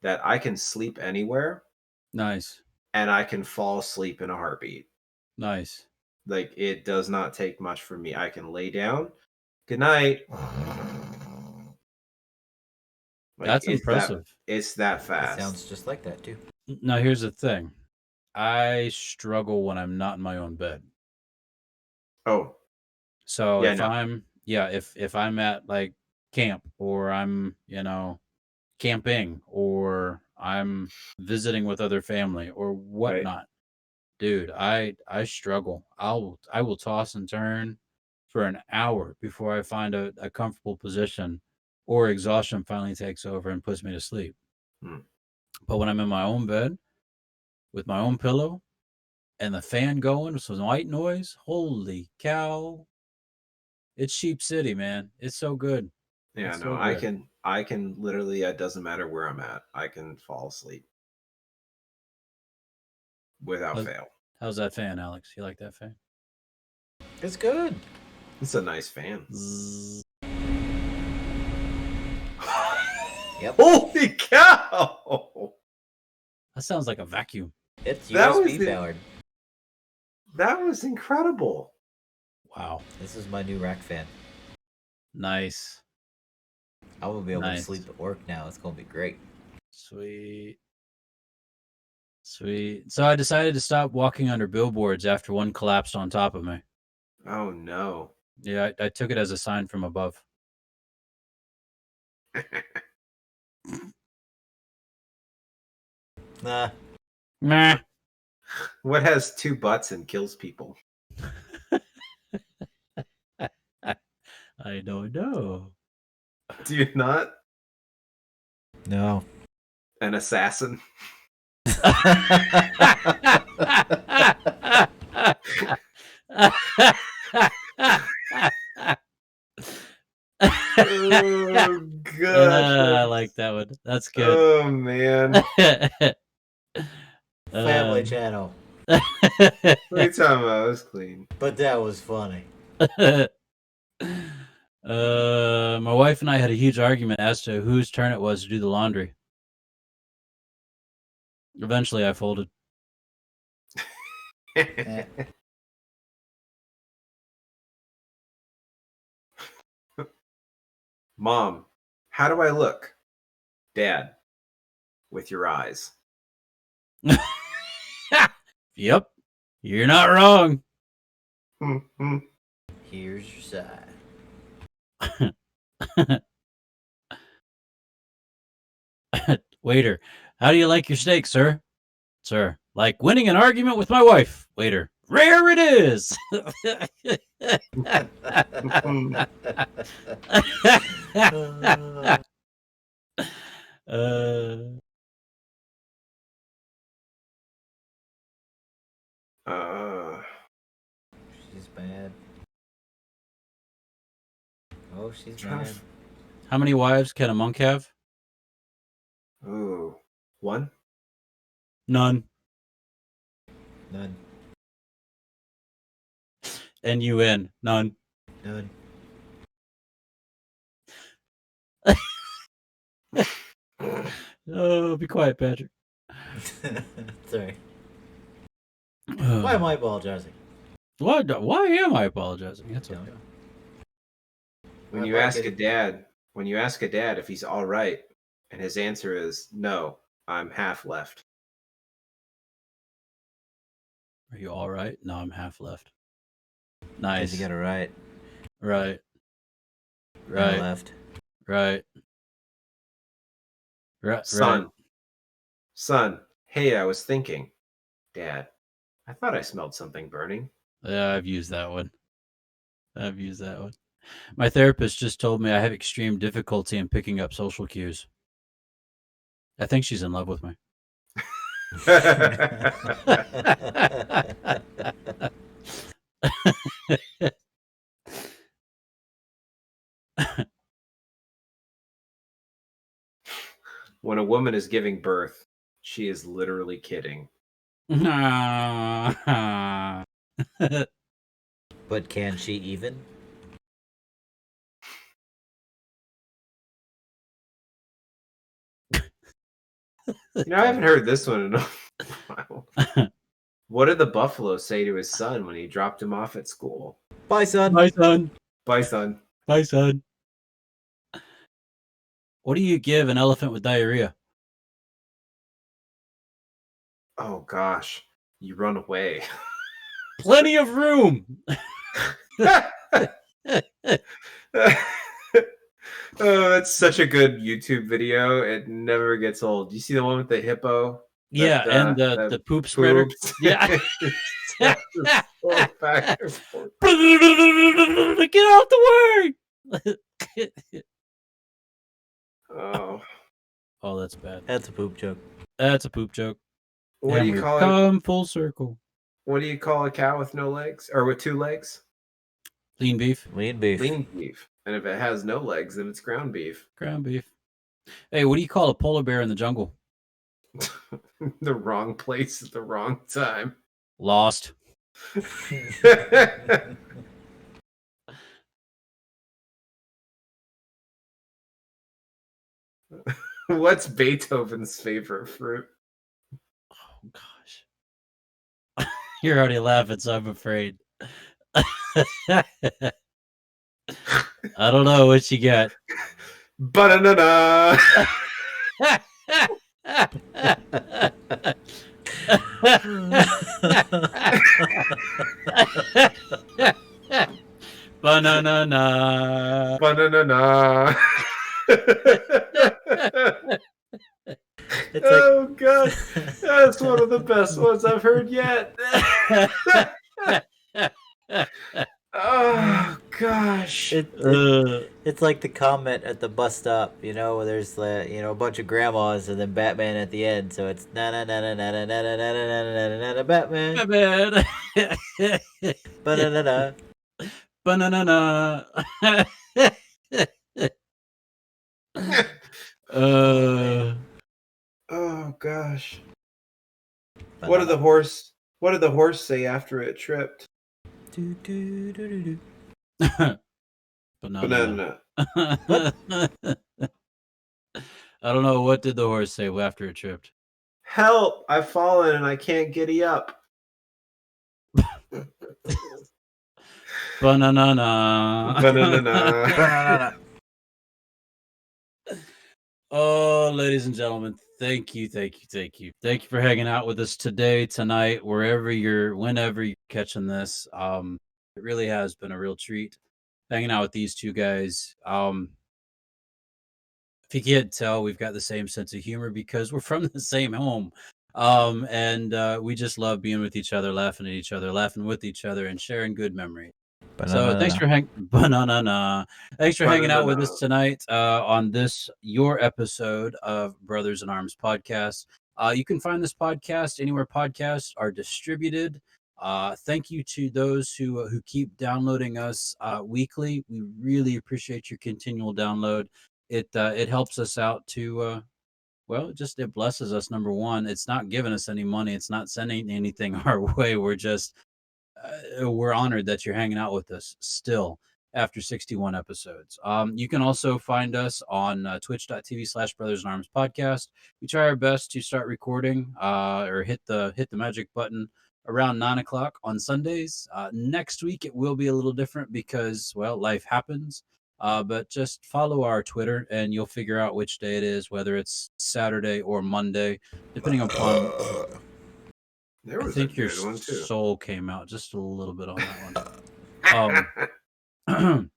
S3: that I can sleep anywhere.
S2: Nice.
S3: And I can fall asleep in a heartbeat.
S2: Nice.
S3: Like it does not take much for me. I can lay down. Good night.
S2: Like, that's impressive.
S3: It's that fast.
S1: It sounds just like that too.
S2: Now here's the thing. I struggle when I'm not in my own bed.
S3: Oh.
S2: So if I'm at like camp or I'm, camping or I'm visiting with other family or whatnot, right. Dude, I struggle. I will toss and turn for an hour before I find a comfortable position or exhaustion finally takes over and puts me to sleep. But when I'm in my own bed, with my own pillow and the fan going with some white noise. Holy cow. It's Sheep City, man. It's so good.
S3: Yeah,
S2: It's
S3: no,
S2: so
S3: I
S2: good.
S3: can literally, it doesn't matter where I'm at. I can fall asleep without fail.
S2: How's that fan, Alex? You like that fan?
S1: It's good.
S3: It's a nice fan.
S2: Zzz.
S1: Yep.
S3: Holy cow!
S2: That sounds like a vacuum.
S1: It's
S3: That was
S1: USB powered.
S3: That was incredible.
S2: Wow.
S1: This is my new rack fan.
S2: Nice.
S1: I will be able
S2: Nice.
S1: to sleep at work now. It's going to be great.
S2: Sweet. Sweet. So I decided to stop walking under billboards after one collapsed on top of me.
S3: Oh no.
S2: Yeah, I took it as a sign from above.
S1: Nah.
S2: Meh.
S3: What has two butts and kills people?
S2: I don't know.
S3: Do you not?
S1: No.
S3: An assassin? Oh gosh.
S2: I like that one. That's good.
S3: Oh man.
S1: Family channel.
S3: Every time I was clean.
S1: But that was funny.
S2: My wife and I had a huge argument as to whose turn it was to do the laundry. Eventually, I folded.
S1: Eh.
S3: Mom, how do I look? Dad, with your eyes.
S2: Yep, you're not wrong.
S1: Here's your side.
S2: Waiter, how do you like your steak, sir? Sir, like winning an argument with my wife. Waiter, rare it is.
S1: She's bad. Oh, she's
S3: Trying to
S1: mad.
S2: How many wives can a monk have?
S3: Ooh. One?
S2: None.
S1: None.
S2: N-U-N. None.
S1: None.
S2: Oh, be quiet, Patrick.
S1: Sorry. Why am I apologizing?
S2: Why am I apologizing? That's okay.
S3: When you ask a dad if he's all right, and his answer is no, I'm half left.
S2: Are you all right? No, I'm half left.
S1: Because
S2: Nice.
S1: you got it right.
S2: Right.
S1: And
S2: Right.
S1: left.
S2: Right. Right.
S3: Son, hey, I was thinking. Dad, I thought I smelled something burning.
S2: Yeah, I've used that one. My therapist just told me I have extreme difficulty in picking up social cues. I think she's in love with me.
S3: When a woman is giving birth, she is literally kidding.
S1: But can she even?
S3: I haven't heard this one in a while. What did the buffalo say to his son when he dropped him off at school?
S1: Bye, son.
S2: Bye, son.
S3: Bye, son.
S2: Bye, son. What do you give an elephant with diarrhea?
S3: Oh gosh, you run away.
S2: Plenty of room.
S3: Oh, that's such a good YouTube video. It never gets old. Do you see the one with the hippo?
S2: Yeah, and the poop spreader.
S3: Poops?
S2: Yeah.
S3: Back and forth.
S2: Get out the way.
S3: Oh,
S2: Oh, that's bad.
S1: That's a poop joke.
S2: That's a poop joke.
S3: What do
S2: And
S3: you
S2: we've
S3: call it?
S2: come full circle.
S3: What do you call a cow with no legs or with 2 legs?
S2: Lean beef,
S1: Lean beef.
S3: Lean beef. And if it has no legs, then it's ground beef.
S2: ground beef. Hey, what do you call a polar bear in the jungle?
S3: The wrong place at the wrong time.
S2: Lost.
S3: What's Beethoven's favorite fruit?
S2: Oh gosh. You're already laughing, so I'm afraid. I don't know what you got.
S3: Banana.
S2: Banana.
S3: Banana.
S1: It's
S3: Oh god, that's one of the best ones I've heard yet. Oh gosh.
S1: It's like the comment at the bus stop, you know, where there's a bunch of grandmas and then Batman at the end. So it's na na na na na na na na na na na na Batman.
S2: Batman.
S1: Banana.
S2: Banana.
S3: Oh gosh. What did the horse say after it tripped?
S1: Do, do, do, do, do.
S2: Banana.
S3: Banana.
S2: I don't know. What did the horse say after it tripped?
S3: Help! I've fallen and I can't giddy up.
S2: Banana.
S3: Banana.
S2: Oh, ladies and gentlemen, thank you for hanging out with us today, tonight, whenever you're catching this. It really has been a real treat hanging out with these two guys. If you can't tell, we've got the same sense of humor because we're from the same home. And we just love being with each other, laughing at each other, laughing with each other, and sharing good memories. So thanks for hanging out with us tonight on this your episode of Brothers in Arms podcast. You can find this podcast anywhere podcasts are distributed. Thank you to those who keep downloading us weekly. We really appreciate your continual download. It helps us out to it blesses us. Number one, it's not giving us any money. It's not sending anything our way. We're honored that you're hanging out with us still after 61 episodes. You can also find us on twitch.tv/brothersinarmspodcast. We try our best to start recording or hit the magic button around 9:00 on Sundays. Next week, it will be a little different because, life happens. But just follow our Twitter and you'll figure out which day it is, whether it's Saturday or Monday, depending upon... I think your soul came out just a little bit on that one.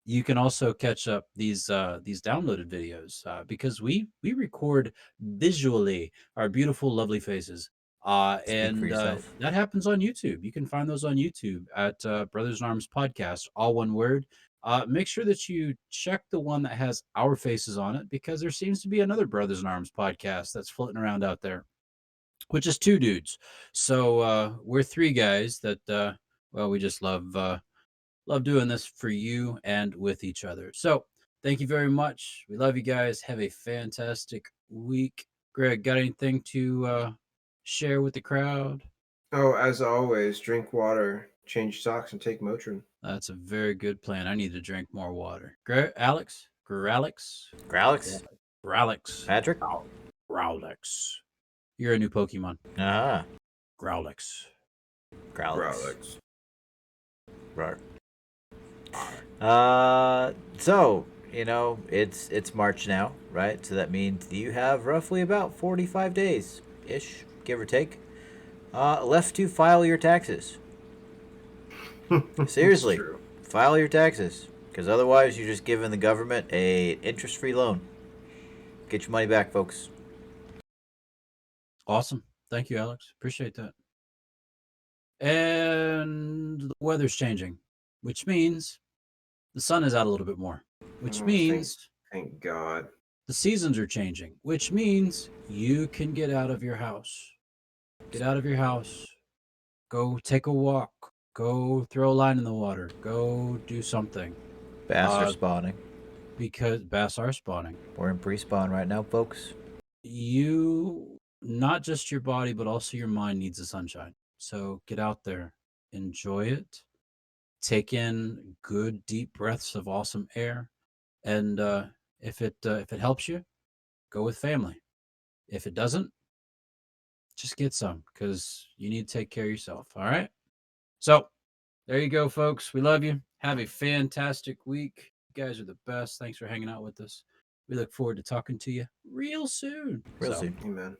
S2: You can also catch up these downloaded videos because we record visually our beautiful, lovely faces. And that happens on YouTube. You can find those on YouTube at Brothers in Arms Podcast, all one word. Make sure that you check the one that has our faces on it because there seems to be another Brothers in Arms podcast that's floating around out there, which is 2 dudes. So we're 3 guys that we just love doing this for you and with each other. So thank you very much. We love you guys. Have a fantastic week. Greg, got anything to share with the crowd?
S3: Oh, as always, drink water, change socks, and take Motrin.
S2: That's a very good plan. I need to drink more water. Alex?
S1: Growlix?
S2: Patrick? Growlix. You're a new Pokemon.
S1: Ah.
S2: Growlix.
S1: Right. So, it's March now, right? So that means you have roughly about 45 days-ish, give or take, left to file your taxes. Seriously, file your taxes, because otherwise you're just giving the government a interest-free loan. Get your money back, folks.
S2: Awesome. Thank you, Alex. Appreciate that. And the weather's changing, which means the sun is out a little bit more, which means
S3: thank God
S2: the seasons are changing, which means you can get out of your house. Get out of your house. Go take a walk. Go throw a line in the water. Go do something.
S1: Bass are spawning.
S2: Because bass are spawning.
S1: We're in pre-spawn right now, folks.
S2: You, not just your body, but also your mind needs the sunshine. So get out there, enjoy it, take in good deep breaths of awesome air, and if it helps you, go with family. If it doesn't, just get some because you need to take care of yourself. All right. So there you go, folks. We love you. Have a fantastic week. You guys are the best. Thanks for hanging out with us. We look forward to talking to you real soon.
S1: Real soon.
S3: Amen.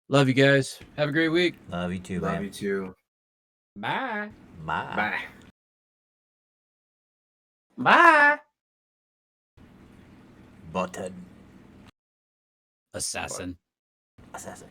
S2: Love you guys. Have a great week.
S1: Love you too,
S3: Love
S1: man.
S3: you too.
S2: Bye.
S1: Bye.
S3: Bye. Bye.
S1: Button.
S2: Assassin.
S1: Assassin.